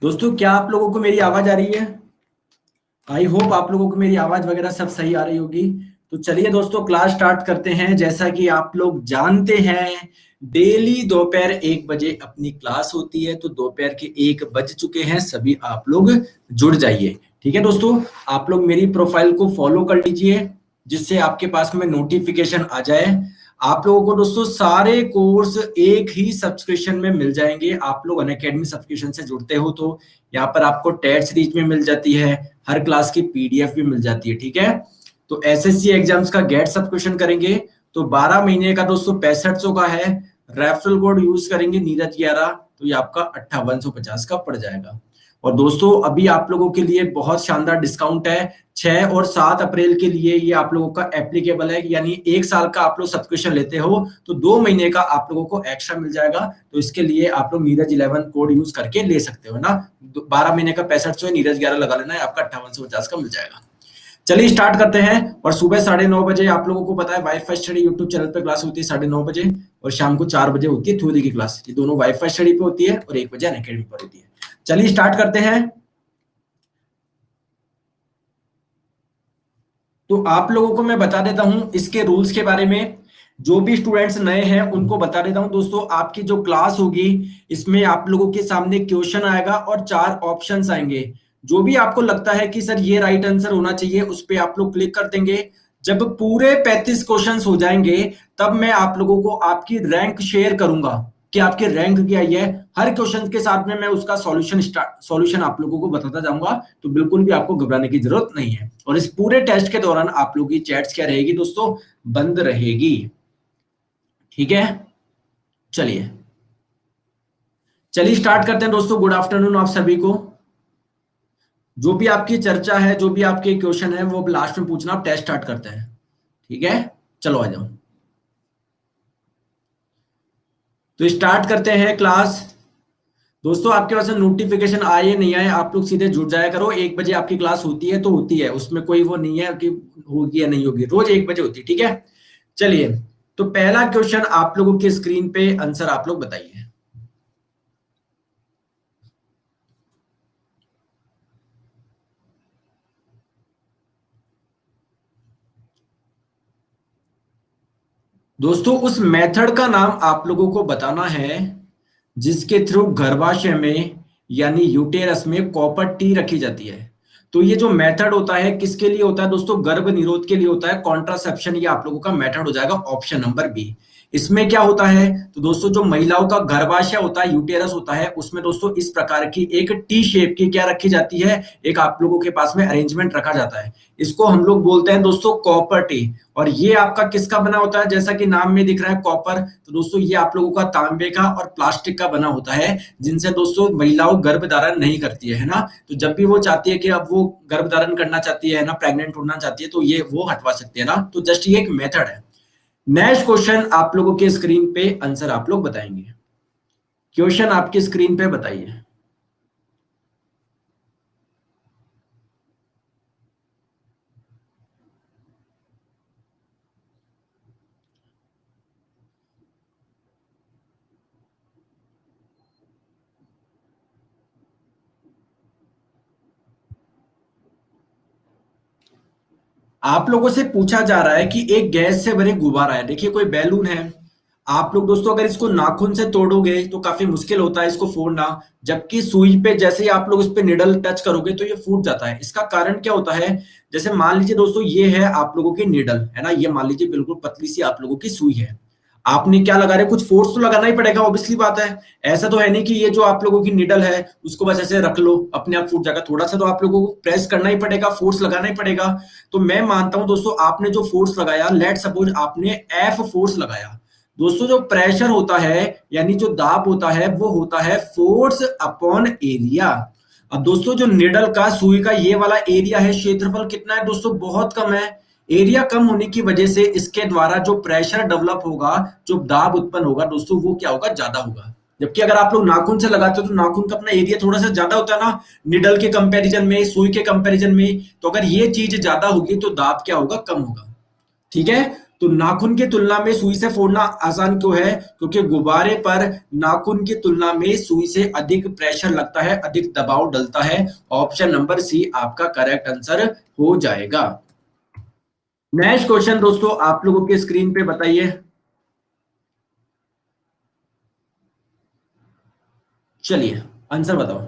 दोस्तों, क्या आप लोगों को मेरी आवाज आ रही है? आई होप आप लोगों को मेरी आवाज वगैरह सब सही आ रही होगी। तो चलिए दोस्तों, क्लास स्टार्ट करते हैं। जैसा कि आप लोग जानते हैं, डेली दोपहर 1 बजे अपनी क्लास होती है। तो दोपहर के 1 बज चुके हैं, सभी आप लोग जुड़ जाइए। ठीक है दोस्तों, आप लोग मेरी प्रोफाइल को फॉलो कर लीजिए, जिससे आपके पास में नोटिफिकेशन आ जाए। आप लोगों को दोस्तों सारे कोर्स एक ही सब्सक्रिप्शन में मिल जाएंगे। आप लोग अनअकैडमी सब्सक्रिप्शन से जुड़ते हो तो यहाँ पर आपको टेट सीरीज में मिल जाती है, हर क्लास की पीडीएफ भी मिल जाती है। ठीक है, तो एसएससी एग्जाम्स का गेट सब्सक्रिप्शन करेंगे तो 12 महीने का दोस्तों 6500 का है। रेफरल कोड यूज करेंगे नीरज 11, तो ये आपका 5850 का पड़ जाएगा। और दोस्तों अभी आप लोगों के लिए बहुत शानदार डिस्काउंट है। 6 और 7 अप्रैल के लिए ये आप लोगों का एप्लीकेबल है, यानी 1 साल का आप लोग सब्सक्रिप्शन लेते हो तो 2 महीने का आप लोगों को एक्स्ट्रा मिल जाएगा। तो इसके लिए आप लोग नीरज 11 कोड यूज करके ले सकते हो ना। 12 महीने का 6500 है, नीरज 11 लगा लेना है, आपका 5850 का मिल जाएगा। चलिए स्टार्ट करते हैं। और सुबह 9:30 बजे आप लोगों को पता है वाईफाई स्टडी यूट्यूब चैनल पे क्लास होती है 9:30 बजे, और शाम को 4 बजे होती है थ्योरी की क्लास। ये दोनों वाईफाई स्टडी पे होती है और 1 बजे अनअकैडमी पर होती है। चलिए स्टार्ट करते हैं। तो आप लोगों को मैं बता देता हूं इसके रूल्स के बारे में। जो भी स्टूडेंट्स नए हैं उनको बता देता हूं दोस्तों, आपकी जो क्लास होगी इसमें आप लोगों के सामने क्वेश्चन आएगा और 4 ऑप्शंस आएंगे। जो भी आपको लगता है कि सर ये राइट आंसर होना चाहिए, उस पर आप लोग क्लिक कर देंगे। जब पूरे 35 क्वेश्चंस हो जाएंगे तब मैं आप लोगों को आपकी रैंक शेयर करूंगा कि आपकी रैंक क्या आई है। हर क्वेश्चन के साथ में मैं उसका सॉल्यूशन आप लोगों को बताता जाऊंगा। तो बिल्कुल भी आपको घबराने की जरूरत नहीं है। और इस पूरे टेस्ट के दौरान आप लोगों की चैट्स क्या रहेगी दोस्तों? बंद रहेगी। ठीक है, चलिए चलिए स्टार्ट करते हैं दोस्तों। गुड आफ्टरनून आप सभी को। जो भी आपकी चर्चा है, जो भी आपके क्वेश्चन है, वो लास्ट में पूछना। आप टेस्ट स्टार्ट करते हैं। ठीक है, चलो आ जाओ। तो स्टार्ट करते हैं क्लास। दोस्तों आपके पास नोटिफिकेशन आए या नहीं आए, आप लोग सीधे जुड़ जाया करो। 1 बजे आपकी क्लास होती है तो होती है, उसमें कोई वो नहीं है कि होगी या नहीं होगी। रोज 1 बजे होती है। ठीक है, चलिए। तो पहला क्वेश्चन आप लोगों की स्क्रीन पे, आंसर आप लोग बताइए। दोस्तों उस मेथड का नाम आप लोगों को बताना है जिसके थ्रू गर्भाशय में यानी यूटेरस में कॉपर टी रखी जाती है। तो ये जो मेथड होता है किसके लिए होता है दोस्तों? गर्भ निरोध के लिए होता है, कॉन्ट्रासेप्शन। ये आप लोगों का मेथड हो जाएगा ऑप्शन नंबर बी। इसमें क्या होता है तो दोस्तों जो महिलाओं का गर्भाशय होता है, यूटेरस होता है, उसमें दोस्तों इस प्रकार की एक टी शेप की क्या रखी जाती है, एक आप लोगों के पास में अरेंजमेंट रखा जाता है। इसको हम लोग बोलते हैं दोस्तों कॉपर टी। और ये आपका किसका बना होता है? जैसा कि नाम में दिख रहा है कॉपर, तो दोस्तों ये आप लोगों का तांबे का और प्लास्टिक का बना होता है, जिनसे दोस्तों महिलाओं गर्भ धारण नहीं करती है ना। तो जब भी वो चाहती है कि अब वो गर्भ धारण करना चाहती है ना, प्रेग्नेंट होना चाहती है, तो ये वो हटवा सकती है ना। तो जस्ट ये एक मेथड है। नेक्स्ट क्वेश्चन आप लोगों के स्क्रीन पे, आंसर आप लोग बताएंगे। क्वेश्चन आपकी स्क्रीन पे बताइए। आप लोगों से पूछा जा रहा है कि एक गैस से भरे गुब्बारा है। देखिए कोई बैलून है। आप लोग दोस्तों अगर इसको नाखून से तोड़ोगे तो काफी मुश्किल होता है इसको फोड़ना, जबकि सुई पे जैसे ही आप लोग इस पे निडल टच करोगे तो ये फूट जाता है। इसका कारण क्या होता है? जैसे मान लीजिए दोस्तों ये है आप लोगों की निडल, है ना, ये मान लीजिए बिल्कुल पतली सी आप लोगों की सुई है। आपने क्या लगा रहे, कुछ फोर्स तो लगाना ही पड़ेगा, ऑब्वियसली बात है। ऐसा तो है नहीं कि ये जो आप लोगों की निडल है उसको बस ऐसे रख लो अपने आप फूट जाएगा। थोड़ा सा तो आप लोगों को प्रेस करना ही पड़ेगा, फोर्स लगाना ही पड़ेगा। तो मैं मानता हूं दोस्तों आपने जो फोर्स लगाया, लेट सपोज आपने एफ फोर्स लगाया। दोस्तों जो प्रेशर होता है यानी जो दाब होता है वो होता है फोर्स अपॉन एरिया। अब दोस्तों जो निडल का, सुई का ये वाला एरिया है, क्षेत्रफल कितना है दोस्तों? बहुत कम है। एरिया कम होने की वजह से इसके द्वारा जो प्रेशर डेवलप होगा, जो दाब उत्पन्न होगा दोस्तों, वो क्या होगा? ज्यादा होगा। जबकि अगर आप लोग नाखून से लगाते हो तो नाखून का अपना एरिया थोड़ा सा ज्यादा होता है ना, निडल के कंपैरिजन में, सुई के कंपैरिजन में। तो अगर ये चीज ज्यादा होगी तो दाब क्या होगा? कम होगा। ठीक है, तो नाखून की तुलना में सुई से फोड़ना आसान क्यों है? क्योंकि गुब्बारे पर नाखून की तुलना में सुई से अधिक प्रेशर लगता है, अधिक दबाव डलता है। ऑप्शन नंबर सी आपका करेक्ट आंसर हो जाएगा। नेक्स्ट क्वेश्चन दोस्तों आप लोगों के स्क्रीन पे बताइए। चलिए आंसर बताओ।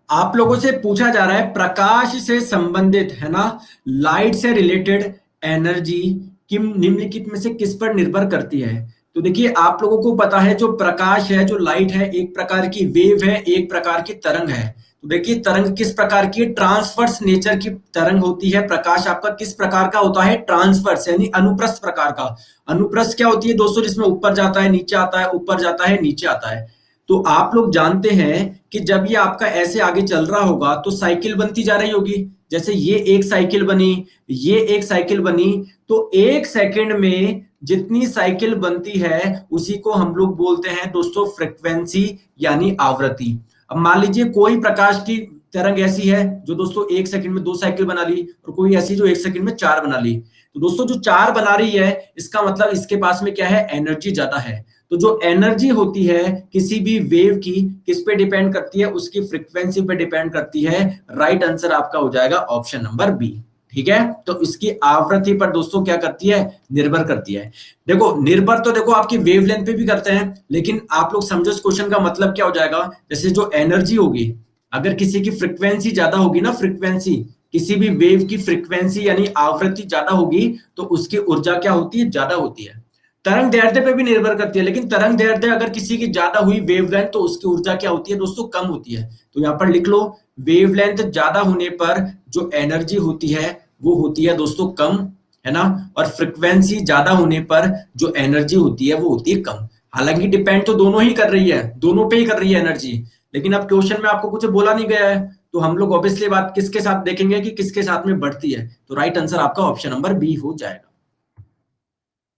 आप लोगों से पूछा जा रहा है प्रकाश से संबंधित, है ना, लाइट से रिलेटेड एनर्जी किम निम्नलिखित में से किस पर निर्भर करती है? तो देखिए आप लोगों को पता है जो प्रकाश है, जो लाइट है, एक प्रकार की वेव है, एक प्रकार की तरंग है। तो देखिए तरंग किस प्रकार की, ट्रांसवर्स नेचर की तरंग होती है। प्रकाश आपका किस प्रकार का होता है? ट्रांसवर्स यानी अनुप्रस्थ प्रकार का। अनुप्रस्थ क्या होती है दोस्तों? जिसमें ऊपर जाता है, नीचे आता है, ऊपर जाता है, नीचे आता है। तो आप लोग जानते हैं कि जब ये आपका ऐसे आगे चल रहा होगा तो साइकिल बनती जा रही होगी। जैसे ये एक साइकिल बनी, ये एक साइकिल बनी, तो एक सेकंड में जितनी साइकिल बनती है उसी को हम लोग बोलते हैं दोस्तों फ्रीक्वेंसी यानी आवृत्ति। अब मान लीजिए कोई प्रकाश की तरंग ऐसी है जो दोस्तों एक सेकंड में दो साइकिल बना ली, और कोई ऐसी जो एक सेकंड में चार बना ली। तो दोस्तों जो चार बना रही है इसका मतलब इसके पास में क्या है? एनर्जी ज्यादा है। तो जो एनर्जी होती है किसी भी वेव की, किस पे डिपेंड करती है? उसकी फ्रीक्वेंसी पे डिपेंड करती है। राइट आंसर आपका हो जाएगा ऑप्शन नंबर बी। ठीक है, तो इसकी आवृत्ति पर दोस्तों क्या करती है? निर्भर करती है। देखो निर्भर तो देखो आपकी वेवलेंथ पे भी करते हैं, लेकिन आप लोग समझो इस क्वेश्चन का मतलब क्या हो जाएगा। जैसे जो एनर्जी होगी, अगर किसी की फ्रीक्वेंसी ज्यादा होगी ना, फ्रीक्वेंसी किसी भी वेव की फ्रीक्वेंसी यानी आवृत्ति ज्यादा होगी तो उसकी ऊर्जा क्या होती है? ज्यादा होती है। तरंग दैर्ध्य पे भी निर्भर करती है, लेकिन तरंग दैर्ध्य अगर किसी की ज्यादा हुई वेवलेंथ तो उसकी ऊर्जा क्या होती है दोस्तों? कम होती है। तो यहां पर लिख लो वेवलेंथ ज्यादा होने पर जो एनर्जी होती है वो होती है दोस्तों कम, है ना। और फ्रीक्वेंसी ज्यादा होने पर जो एनर्जी होती है वो होती है कम। हालांकि डिपेंड तो दोनों ही कर रही है, दोनों पे ही कर रही है एनर्जी, लेकिन अब क्वेश्चन में आपको कुछ बोला नहीं गया है, तो हम लोग ऑब्वियसली बात किसके साथ देखेंगे कि किसके साथ में बढ़ती है। तो राइट आंसर आपका ऑप्शन नंबर बी हो जाएगा।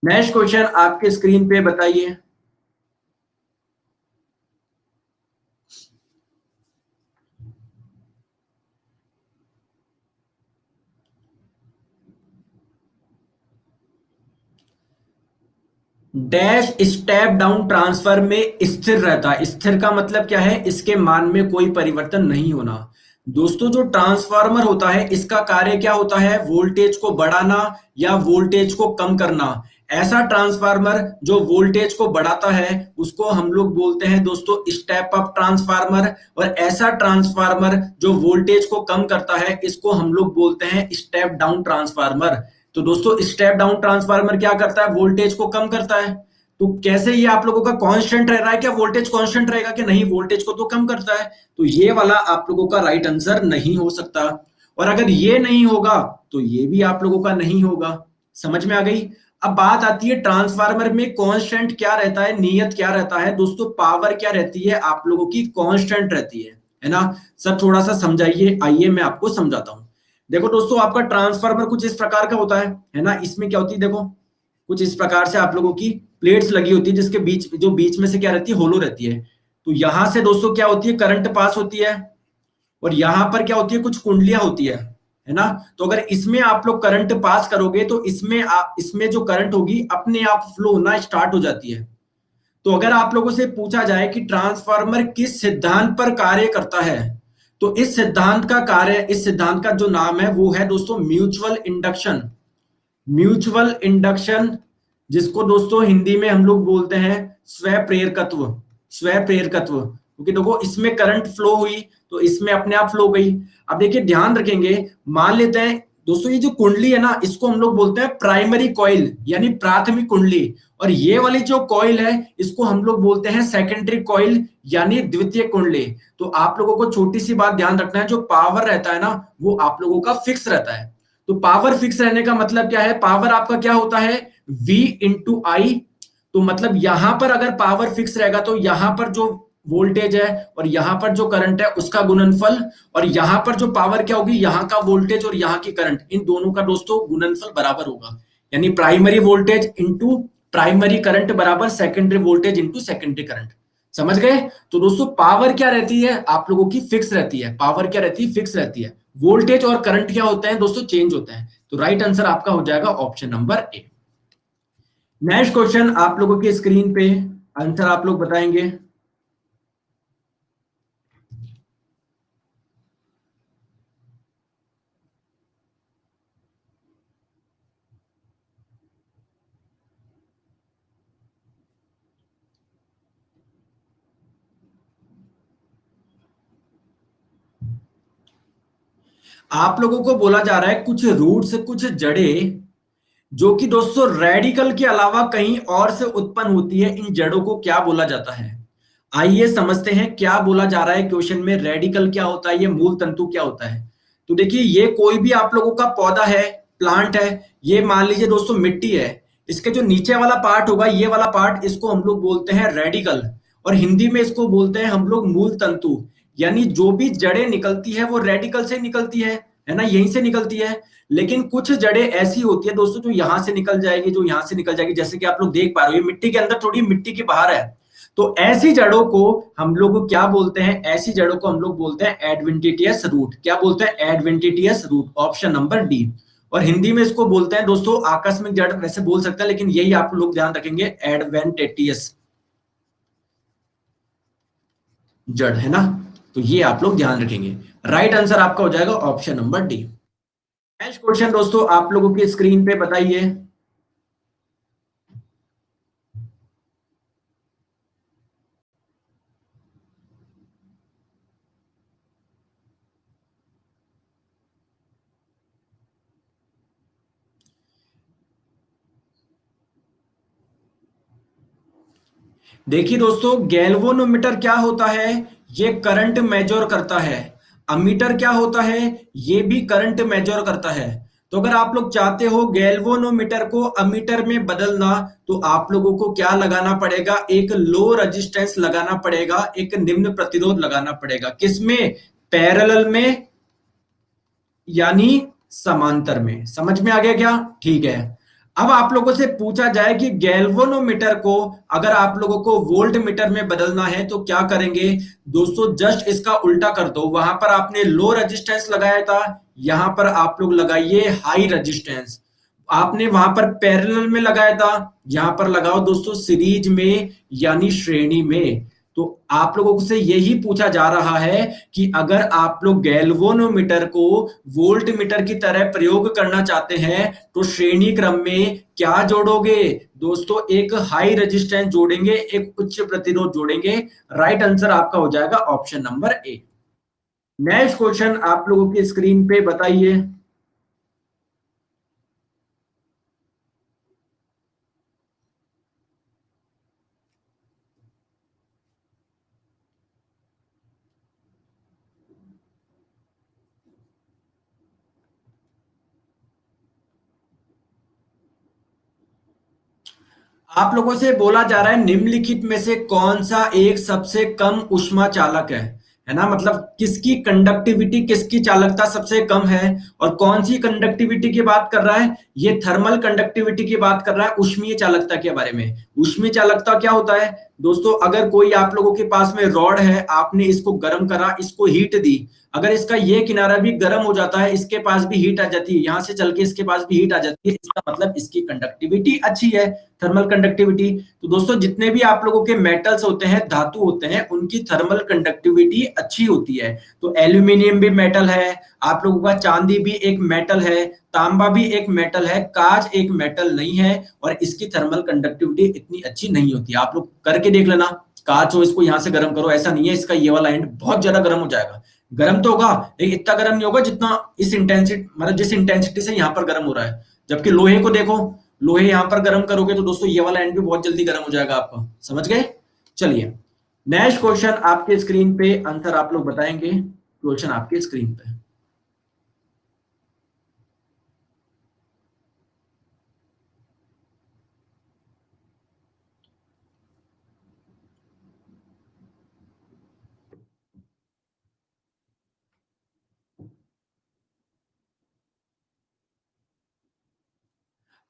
नेक्स्ट क्वेश्चन आपके स्क्रीन पे बताइए। डैश स्टेप डाउन ट्रांसफर में स्थिर रहता है। स्थिर का मतलब क्या है? इसके मान में कोई परिवर्तन नहीं होना। दोस्तों जो ट्रांसफार्मर होता है इसका कार्य क्या होता है? वोल्टेज को बढ़ाना या वोल्टेज को कम करना। ऐसा ट्रांसफार्मर जो वोल्टेज को बढ़ाता है उसको हम लोग बोलते हैं दोस्तों स्टेप अप ट्रांसफार्मर, और ऐसा ट्रांसफार्मर जो वोल्टेज को कम करता है इसको हम लोग बोलते हैं स्टेप डाउन ट्रांसफार्मर। तो दोस्तों स्टेप डाउन ट्रांसफार्मर क्या करता है? वोल्टेज को कम करता है। तो कैसे ये आप लोगों का कांस्टेंट रह रहा है? क्या वोल्टेज कांस्टेंट रहेगा? कि नहीं, वोल्टेज को तो कम करता है। तो ये वाला आप लोगों का राइट आंसर नहीं हो सकता। और अगर ये नहीं होगा तो ये भी आप लोगों का नहीं होगा। समझ में आ गई? अब बात आती है ट्रांसफार्मर में कांस्टेंट क्या रहता है, नियत क्या रहता है दोस्तों? पावर क्या रहती है आप लोगों की? कांस्टेंट रहती है ना। सब थोड़ा सा समझाइए, आइए मैं आपको समझाता हूं। देखो दोस्तों आपका ट्रांसफार्मर कुछ इस प्रकार का होता है ना। इसमें क्या होती है देखो, कुछ इस प्रकार से आप लोगों की प्लेट्स लगी होती है जिसके बीच जो बीच में से क्या रहती है? होलो रहती है। तो यहां से दोस्तों क्या होती है? करंट पास होती है, और यहां पर क्या होती है? कुछ कुंडलियां होती है ना। तो अगर इसमें आप लोग करंट पास करोगे तो इसमें जो करंट होगी अपने आप फ्लो होना स्टार्ट हो जाती है। तो अगर आप लोगों से पूछा जाए कि ट्रांसफार्मर किस सिद्धांत पर कार्य करता है, तो इस सिद्धांत का जो नाम है वो है दोस्तों म्यूचुअल इंडक्शन। म्यूचुअल इंडक्शन, जिसको दोस्तों हिंदी में हम लोग बोलते हैं स्वप्रेरकत्व। स्वप्रेरकत्व, क्योंकि देखो इसमें करंट फ्लो हुई तो इसमें अपने आप फ्लो गई। अब देखिए ध्यान रखेंगे, मान लेते हैं दोस्तों ये जो कुंडली है ना इसको हम लोग बोलते हैं प्राइमरी कॉइल यानी प्राथमिक कुंडली, और ये वाली जो कॉइल है इसको हम लोग बोलते हैं सेकेंडरी कॉइल यानी द्वितीय कुंडली। तो आप लोगों को छोटी सी बात ध्यान रखना है, जो पावर रहता है ना वो आप लोगों का फिक्स रहता है। तो पावर फिक्स रहने का मतलब क्या है? पावर आपका क्या होता है? V इंटू आई। तो मतलब यहां पर अगर पावर फिक्स रहेगा तो यहां पर जो वोल्टेज है, और यहां पर जो करंट है उसका गुणनफल, और यहां पर जो पावर क्या होगी, यहाँ का वोल्टेज और यहाँ की करंट, इन दोनों का दोस्तों गुणनफल बराबर होगा। यानी primary voltage into primary current बराबर secondary voltage into secondary current. समझ गए? तो दोस्तों पावर क्या रहती है आप लोगों की, फिक्स रहती है। पावर क्या रहती है, फिक्स रहती है। वोल्टेज और करंट क्या होते हैं दोस्तों, चेंज होते हैं। तो राइट आंसर आपका हो जाएगा option number A. Next question आप लोगों की स्क्रीन पे, आंसर आप लोग बताएंगे। आप लोगों को बोला जा रहा है कुछ रूट्स, कुछ जड़ें जो कि दोस्तों रेडिकल के अलावा कहीं और से उत्पन्न होती है, इन जड़ों को क्या बोला जाता है? आइए समझते हैं क्या बोला जा रहा है क्वेश्चन में। रेडिकल क्या होता है, ये मूल तंतु क्या होता है? तो देखिए, ये कोई भी आप लोगों का पौधा है, प्लांट है। ये मान लीजिए दोस्तों मिट्टी है, इसके जो नीचे वाला पार्ट होगा, ये वाला पार्ट, इसको हम लोग बोलते हैं रेडिकल, और हिंदी में इसको बोलते हैं हम लोग मूल तंतु। यानी जो भी जड़ें निकलती है वो रेडिकल से निकलती है ना, यहीं से निकलती है। लेकिन कुछ जड़ें ऐसी होती है दोस्तों जो यहां से निकल जाएगी, जो यहां से निकल जाएगी, जैसे कि आप लोग देख पा रहे हो ये मिट्टी के अंदर, थोड़ी मिट्टी के बाहर है। तो ऐसी जड़ों को हम लोग क्या बोलते हैं, ऐसी जड़ों को हम लोग बोलते हैं एडवेंटिटियस रूट। क्या बोलते हैं, adventitious root, option number D. और हिंदी में इसको बोलते हैं दोस्तों आकस्मिक जड़, वैसे बोल सकते हैं, लेकिन यही आप लोग ध्यान रखेंगे, एडवेंटिटियस जड़, है ना। तो ये आप लोग ध्यान रखेंगे। राइट आंसर आपका हो जाएगा option number D. Next question दोस्तों आप लोगों की स्क्रीन पे बताइए। देखिए दोस्तों, गैल्वेनोमीटर क्या होता है, ये करंट मेजर करता है। अमीटर क्या होता है, ये भी करंट मेजर करता है। तो अगर आप लोग चाहते हो गैल्वेनोमीटर को अमीटर में बदलना, तो आप लोगों को क्या लगाना पड़ेगा, एक लो रेजिस्टेंस लगाना पड़ेगा, एक निम्न प्रतिरोध लगाना पड़ेगा। किसमें, पैरेलल में, यानी समांतर में। समझ में आ गया क्या? ठीक है। अब आप लोगों से पूछा जाए कि गैल्वेनोमीटर को अगर आप लोगों को वोल्ट मीटर में बदलना है तो क्या करेंगे? दोस्तों जस्ट इसका उल्टा कर दो। वहां पर आपने लो रेजिस्टेंस लगाया था, यहां पर आप लोग लगाइए हाई रेजिस्टेंस। आपने वहां पर पैरेलल में लगाया था, यहां पर लगाओ दोस्तों सीरीज में, यानी श्रेणी में। तो आप लोगों से यही पूछा जा रहा है कि अगर आप लोग गैल्वेनोमीटर को वोल्ट मीटर की तरह प्रयोग करना चाहते हैं तो श्रेणी क्रम में क्या जोड़ोगे? दोस्तों एक हाई रेजिस्टेंस जोड़ेंगे, एक उच्च प्रतिरोध जोड़ेंगे। राइट आंसर आपका हो जाएगा option number A. Next question आप लोगों की स्क्रीन पे बताइए। आप लोगों से बोला जा रहा है निम्नलिखित में से कौन सा एक सबसे कम ऊष्मा चालक है ना, मतलब किसकी कंडक्टिविटी, किसकी चालकता सबसे कम है। और कौन सी कंडक्टिविटी की बात कर रहा है, ये थर्मल कंडक्टिविटी की बात कर रहा है, ऊष्मीय चालकता के बारे में। ऊष्मीय चालकता क्या होता है दोस्तों, अगर कोई आप लोगों के पास में रॉड है, आपने इसको गर्म करा, इसको हीट दी, अगर इसका ये किनारा भी गर्म हो जाता है, इसके पास भी हीट आ जाती है, यहां से चल के इसके पास भी हीट आ जाती है, इसका मतलब इसकी कंडक्टिविटी अच्छी है, थर्मल कंडक्टिविटी। तो दोस्तों जितने भी आप लोगों के मेटल्स होते हैं, धातु होते हैं, उनकी थर्मल कंडक्टिविटी अच्छी होती है। तो एल्यूमिनियम भी मेटल है, आप लोगों का चांदी भी एक मेटल है, तांबा भी एक मेटल है, कांच एक मेटल नहीं है, और इसकी थर्मल कंडक्टिविटी इतनी अच्छी नहीं होती। आप लोग करके देख लेना, कांच हो, इसको यहां से गर्म करो, ऐसा नहीं है इसका ये वाला एंड बहुत ज्यादा गर्म हो जाएगा। गर्म तो होगा लेकिन इतना गर्म नहीं होगा जितना इस इंटेंसिटी, मतलब जिस इंटेंसिटी से यहाँ पर गर्म हो रहा है। जबकि लोहे को देखो, लोहे यहां पर गर्म करोगे तो दोस्तों ये वाला एंड भी बहुत जल्दी गर्म हो जाएगा आपका। समझ गए? चलिए नेक्स्ट क्वेश्चन आपके स्क्रीन पे, आंसर आप लोग बताएंगे। क्वेश्चन आपके स्क्रीन पे,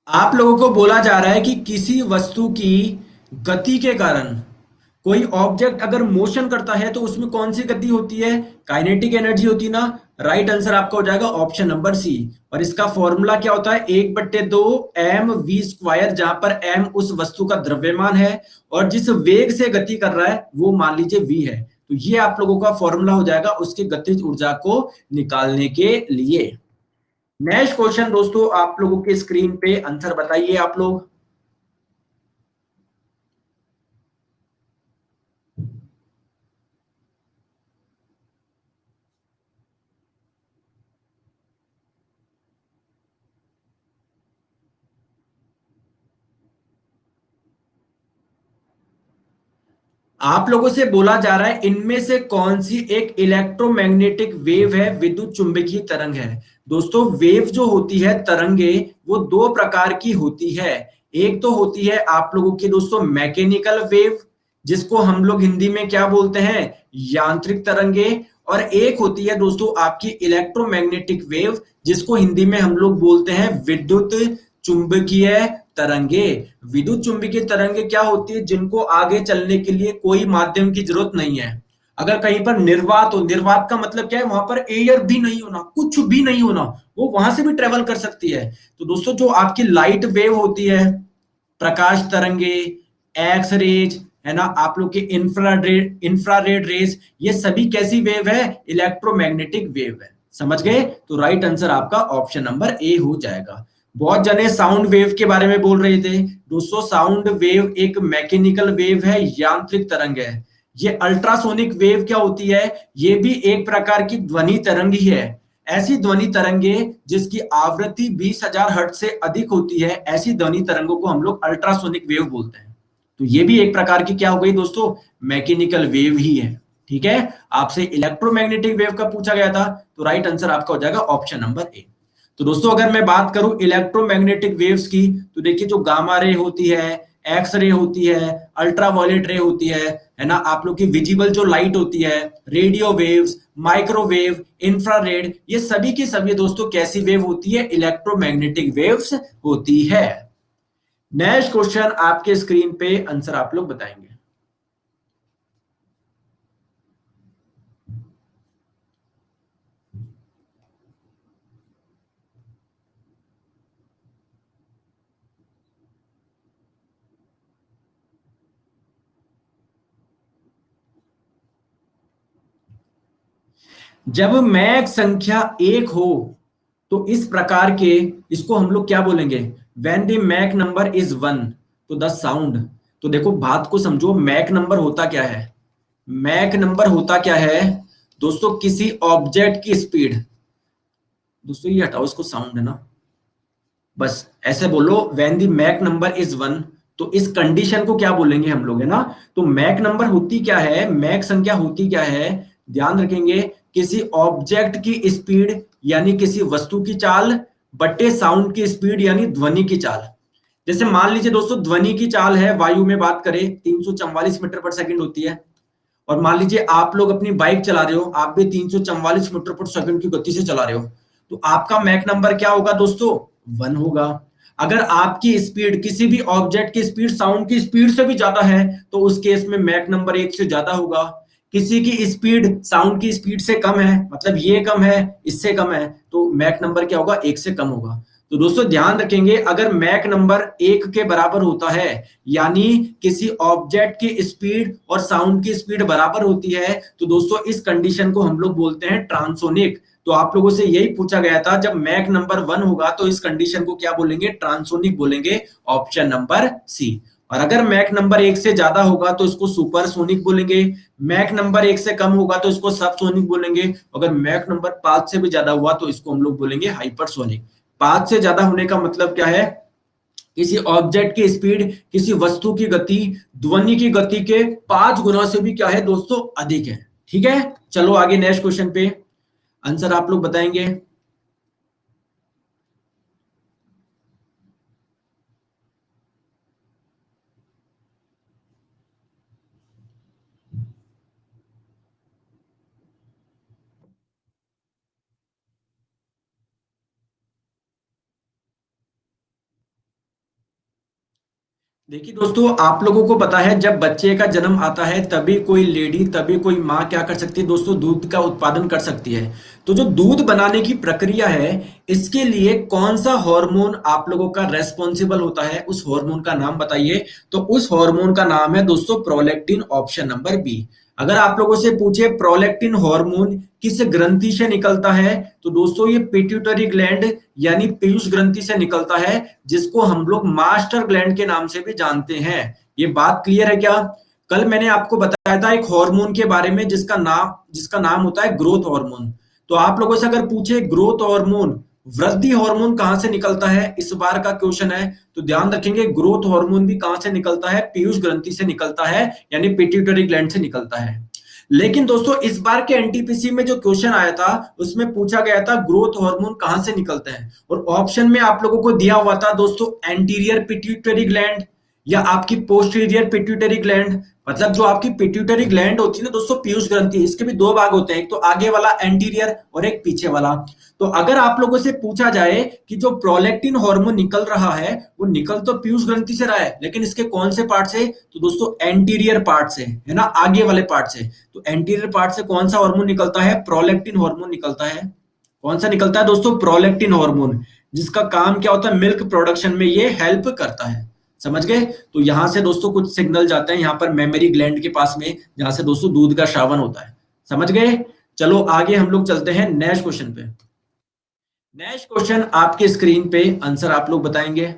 आप लोगों को बोला जा रहा है कि किसी वस्तु की गति के कारण कोई ऑब्जेक्ट अगर मोशन करता है तो उसमें कौन सी गति होती है? काइनेटिक एनर्जी होती है ना। राइट आंसर आपका हो जाएगा ऑप्शन नंबर सी। और इसका फॉर्मूला क्या होता है? 1/2 mv², जहां पर m उस वस्तु का द्रव्यमान है और जिस वेग से गति कर रहा है वो मान लीजिए v है। तो ये आप लोगों का फॉर्मूला हो जाएगा उसकी गतिज ऊर्जा को निकालने के लिए। नेक्स्ट क्वेश्चन दोस्तों, आप लोगों के स्क्रीन पे आंसर बताइए आप लोग। आप लोगों से बोला जा रहा है इनमें से कौन सी एक इलेक्ट्रोमैग्नेटिक वेव है, विद्युत चुंबकीय तरंग है। दोस्तों वेव जो होती है, तरंगे, वो दो प्रकार की होती है। एक तो होती है आप लोगों की दोस्तों मैकेनिकल वेव, जिसको हम लोग हिंदी में क्या बोलते हैं? यांत्रिक तरंगे। और एक होती है दोस्तों आपकी इलेक्ट्रोमैग्नेटिक वेव, जिसको हिंदी में हम लोग बोलते हैं विद्युत चुंबकीय तरंगे। विद्युत चुंबकीय तरंगे क्या होती है? जिनको आगे चलने के लिए कोई माध्यम की जरूरत नहीं है। अगर कहीं पर निर्वात हो, निर्वात का मतलब क्या है? वहां पर एयर भी नहीं होना, कुछ भी नहीं होना, वो वहां से भी ट्रेवल कर सकती है। तो दोस्तों जो आपकी लाइट वेव होती है, प्रकाश तरंगे, एक्स रेज, है ना, आप लोग के इंफ्रारेड रेज, ये सभी कैसी वेव है? इलेक्ट्रोमैग्नेटिक वेव है। समझ गए? तो राइट आंसर आपका ऑप्शन नंबर ए हो जाएगा। बहुत जने साउंड वेव के बारे में बोल रहे थे। दोस्तों साउंड वेव एक मैकेनिकल वेव है, यांत्रिक तरंग है। ये अल्ट्रासोनिक वेव क्या होती है? ये भी एक प्रकार की ध्वनि तरंग ही है। ऐसी ध्वनि तरंगे जिसकी आवृत्ति 20,000 हर्ट्ज से अधिक होती है, ऐसी ध्वनि तरंगों को हम लोग अल्ट्रासोनिक वेव बोलते हैं। तो ये भी एक प्रकार की क्या हो गई दोस्तों? मैकेनिकल वेव ही है। ठीक है, आपसे इलेक्ट्रोमैग्नेटिक वेव का पूछा गया था, तो राइट आंसर आपका हो जाएगा ऑप्शन नंबर ए। तो दोस्तों अगर मैं बात करूं इलेक्ट्रोमैग्नेटिक वेव्स की, तो देखिए जो गामा रे होती है, एक्स रे होती है, अल्ट्रावायलेट रे होती है ना, आप लोग की विजिबल जो लाइट होती है, रेडियो वेव्स, माइक्रोवेव, इंफ्रारेड, ये सभी की सभी दोस्तों कैसी वेव होती है? इलेक्ट्रोमैग्नेटिक वेव्स होती है। नेक्स्ट क्वेश्चन आपके स्क्रीन पे आंसर आप लोग बताएंगे। जब मैक संख्या एक हो तो इस प्रकार के, इसको हम लोग क्या बोलेंगे? When the Mach number is one, तो द साउंड। तो देखो बात को समझो, मैक नंबर होता क्या है? मैक नंबर होता क्या है दोस्तों? किसी ऑब्जेक्ट की स्पीड। दोस्तों ये हटाओ, इसको साउंड है ना, बस ऐसे बोलो, when the Mach number is one. तो इस कंडीशन को क्या बोलेंगे हम लोग, है ना? तो मैक नंबर होती क्या है, मैक संख्या होती क्या है? ध्यान रखेंगे, किसी ऑब्जेक्ट की स्पीड यानी किसी वस्तु की चाल बट्टे साउंड की स्पीड यानी ध्वनि की चाल। जैसे मान लीजिए दोस्तों ध्वनि की चाल है, वायु में बात करें 344 मीटर पर सेकंड होती है। और मान लीजिए आप लोग अपनी बाइक चला रहे हो, आप भी 344 मीटर पर सेकंड की गति से चला रहे हो, तो आपका मैक नंबर क्या होगा दोस्तों? वन होगा। अगर आपकी स्पीड, किसी भी ऑब्जेक्ट की स्पीड साउंड की स्पीड से भी ज्यादा है, तो उस केस में मैक नंबर एक से ज्यादा होगा। किसी की स्पीड साउंड की स्पीड से कम है, मतलब ये कम है, इससे कम है, तो मैक नंबर क्या होगा? एक से कम होगा। तो दोस्तों ध्यान रखेंगे, अगर मैक नंबर एक के बराबर होता है, यानी किसी ऑब्जेक्ट की स्पीड और साउंड की स्पीड बराबर होती है, तो दोस्तों इस कंडीशन को हम लोग बोलते हैं ट्रांसोनिक। तो आप लोगों से यही पूछा गया था, जब मैक नंबर वन होगा तो इस कंडीशन को क्या बोलेंगे? ट्रांसोनिक बोलेंगे, ऑप्शन नंबर सी। और अगर मैक नंबर एक से ज्यादा होगा तो इसको सुपरसोनिक बोलेंगे। मैक नंबर एक से कम होगा तो इसको सबसोनिक बोलेंगे। अगर मैक नंबर 5 से भी ज्यादा हुआ तो इसको हम लोग बोलेंगे हाइपरसोनिक। 5 से ज्यादा होने का मतलब क्या है? किसी ऑब्जेक्ट की स्पीड, किसी वस्तु की गति ध्वनि की गति के 5 गुना से भी क्या है दोस्तों? अधिक है। ठीक है, चलो आगे नेक्स्ट क्वेश्चन पे आंसर आप लोग बताएंगे। देखिए दोस्तों, आप लोगों को पता है जब बच्चे का जन्म आता है तभी कोई लेडी, तभी कोई माँ क्या कर सकती है दोस्तों, दूध का उत्पादन कर सकती है। तो जो दूध बनाने की प्रक्रिया है, इसके लिए कौन सा हार्मोन आप लोगों का रेस्पॉन्सिबल होता है, उस हार्मोन का नाम बताइए। तो उस हार्मोन का नाम है दोस्तों प्रोलैक्टिन, ऑप्शन नंबर बी। अगर आप लोगों से पूछे प्रोलैक्टिन हार्मोन किस ग्रंथि से निकलता है, तो दोस्तों ये पिट्यूटरी ग्लैंड यानी पीयूष ग्रंथि से निकलता है, जिसको हम लोग मास्टर ग्लैंड के नाम से भी जानते हैं। ये बात क्लियर है क्या? कल मैंने आपको बताया था एक हार्मोन के बारे में जिसका नाम होता है ग्रोथ हार्मोन। तो आप लोगों से अगर पूछे ग्रोथ हार्मोन, वृद्धि हार्मोन कहां से निकलता है, इस बार का क्वेश्चन है, तो ध्यान रखेंगे ग्रोथ हार्मोन भी कहां से निकलता है, पीयूष ग्रंथि से निकलता है, यानी पिट्यूटरी ग्लैंड से निकलता है। लेकिन दोस्तों इस बार के एनटीपीसी में जो क्वेश्चन आया था उसमें पूछा गया था ग्रोथ हार्मोन कहां से निकलता है, और ऑप्शन में आप लोगों को दिया हुआ था दोस्तों एंटीरियर पिट्यूटरी ग्लैंड या आपकी पोस्टीरियर पिट्यूटरी ग्लैंड। मतलब जो आपकी पिट्यूटरी ग्लैंड होती है ना दोस्तों, पीयूष ग्रंथि, इसके भी दो भाग होते हैं, एक तो आगे वाला एंटीरियर और एक पीछे वाला। तो अगर आप लोगों से पूछा जाए कि जो प्रोलैक्टिन हार्मोन निकल रहा है वो निकल तो पीयूष ग्रंथि से रहा है, लेकिन इसके कौन से पार्ट से, तो दोस्तों एंटीरियर पार्ट से, है ना, आगे वाले पार्ट से। तो एंटीरियर पार्ट से कौन सा हार्मोन निकलता है, प्रोलैक्टिन हार्मोन निकलता है। कौन सा निकलता है दोस्तों, प्रोलैक्टिन हार्मोन, जिसका काम क्या होता है, मिल्क प्रोडक्शन में ये हेल्प करता है। समझ गए? तो यहां से दोस्तों कुछ सिग्नल जाते हैं यहाँ पर मेमोरी ग्लैंड के पास में, जहां से दोस्तों दूध का श्रावण होता है। समझ गए? चलो आगे हम लोग चलते हैं नेक्स्ट क्वेश्चन पे। नेक्स्ट क्वेश्चन आपके स्क्रीन पे, आंसर आप लोग बताएंगे।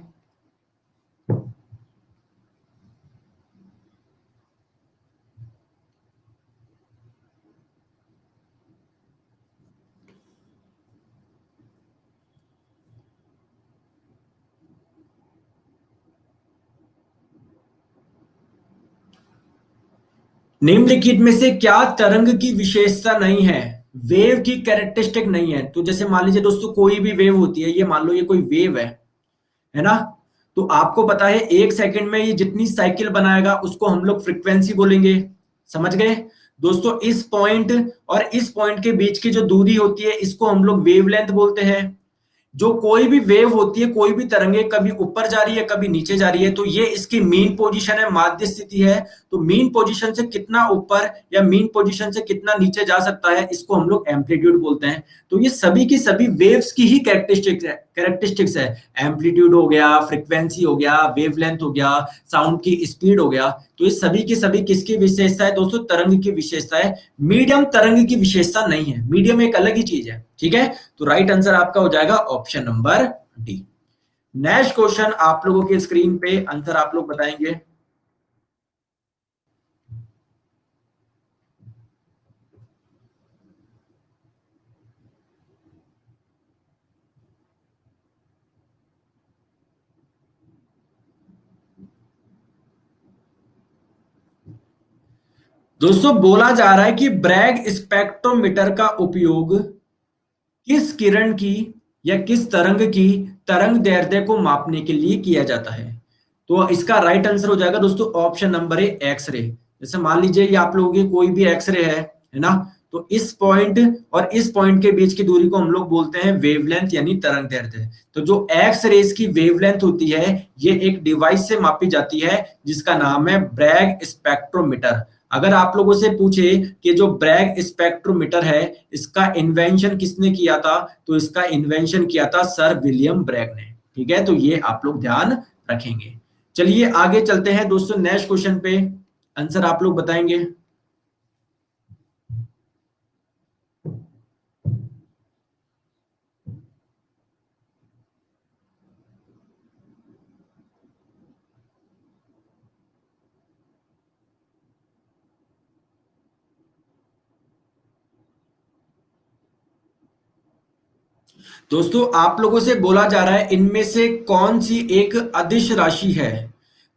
निम्नलिखित में से क्या तरंग की विशेषता नहीं है, वेव की कैरेक्टरिस्टिक नहीं है। तो जैसे मान लीजिए दोस्तों कोई भी वेव होती है, ये मान लो ये कोई वेव है ना, तो आपको पता है 1 सेकंड में ये जितनी साइकिल बनाएगा उसको हम लोग फ्रीक्वेंसी बोलेंगे। समझ गए दोस्तों? इस पॉइंट और इस पॉइंट के बीच की जो दूरी होती है इसको हम लोग वेवलेंथ बोलते हैं। जो कोई भी वेव होती है, कोई भी तरंगे कभी ऊपर जा रही है कभी नीचे जा रही है, तो ये इसकी मीन पोजीशन है, माध्य स्थिति है। तो मीन पोजीशन से कितना ऊपर या मीन पोजीशन से कितना नीचे जा सकता है, इसको हम लोग एम्पलीट्यूड बोलते हैं। तो ये सभी की सभी वेव्स की ही कैरेक्टरिस्टिक्स है। एम्पलीट्यूड हो गया, फ्रीक्वेंसी हो गया, वेवलेंथ हो गया, साउंड की स्पीड हो गया। तो ये सभी की सभी किसकी विशेषता है दोस्तों, तरंग की विशेषता है। मीडियम तरंग की विशेषता नहीं है, मीडियम एक अलग ही चीज है। ठीक है, तो राइट आंसर आपका हो जाएगा option number D. Next question आप लोगों के स्क्रीन पे, आंसर आप लोग बताएंगे। दोस्तों बोला जा रहा है कि ब्रैग स्पेक्ट्रोमीटर का उपयोग किस किरण की या किस तरंग की तरंग दैर्ध्य को मापने के लिए किया जाता है। तो इसका राइट आंसर हो जाएगा दोस्तों ऑप्शन नंबर ए, एक्सरे। जैसे मान लीजिए ये आप लोगों की कोई भी एक्सरे है ना, तो इस पॉइंट और इस पॉइंट के बीच की दूरी को हम लोग बोलते हैं वेवलेंथ यानी तरंग दैर्ध्य। तो जो एक्स रेज की वेवलेंथ होती है ये एक डिवाइस से मापी जाती है जिसका नाम है ब्रैग स्पेक्ट्रोमीटर। अगर आप लोगों से पूछे कि जो ब्रैग स्पेक्ट्रोमीटर है इसका इन्वेंशन किसने किया था, तो इसका इन्वेंशन किया था सर विलियम ब्रैग ने। ठीक है, तो ये आप लोग ध्यान रखेंगे। चलिए आगे चलते हैं दोस्तों नेक्स्ट क्वेश्चन पे, आंसर आप लोग बताएंगे। दोस्तों आप लोगों से बोला जा रहा है इनमें से कौन सी एक अदिश राशि है।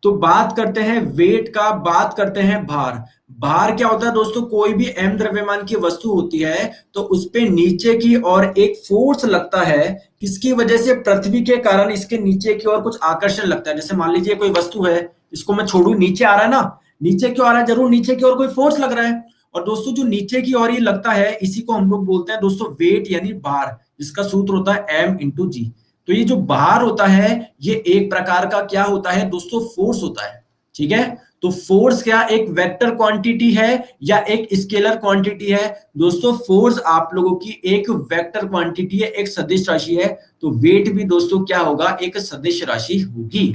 तो बात करते हैं वेट का, बात करते हैं भार। भार क्या होता है दोस्तों, कोई भी m द्रव्यमान की वस्तु होती है तो उस पे नीचे की ओर एक फोर्स लगता है, किसकी वजह से, पृथ्वी के कारण इसके नीचे की ओर कुछ आकर्षण लगता है। जैसे मान लीजिए कोई वस्तु है, इसको मैं छोड़ू, नीचे आ रहा है ना, नीचे क्यों आ रहा है, जरूर नीचे की ओर कोई फोर्स लग रहा है। और दोस्तों जो नीचे की ओर ये लगता है इसी को हम लोग बोलते हैं दोस्तों वेट यानी भार, जिसका सूत्र होता है m इंटू जी। तो ये जो बाहर होता है ये एक प्रकार का क्या होता है दोस्तों, फोर्स होता है। ठीक है, तो फोर्स क्या एक वेक्टर क्वांटिटी है या एक स्केलर क्वांटिटी है दोस्तों? फोर्स आप लोगों की एक वेक्टर क्वांटिटी है, एक सदिश राशि है। तो वेट भी दोस्तों क्या होगा, एक सदिश राशि होगी।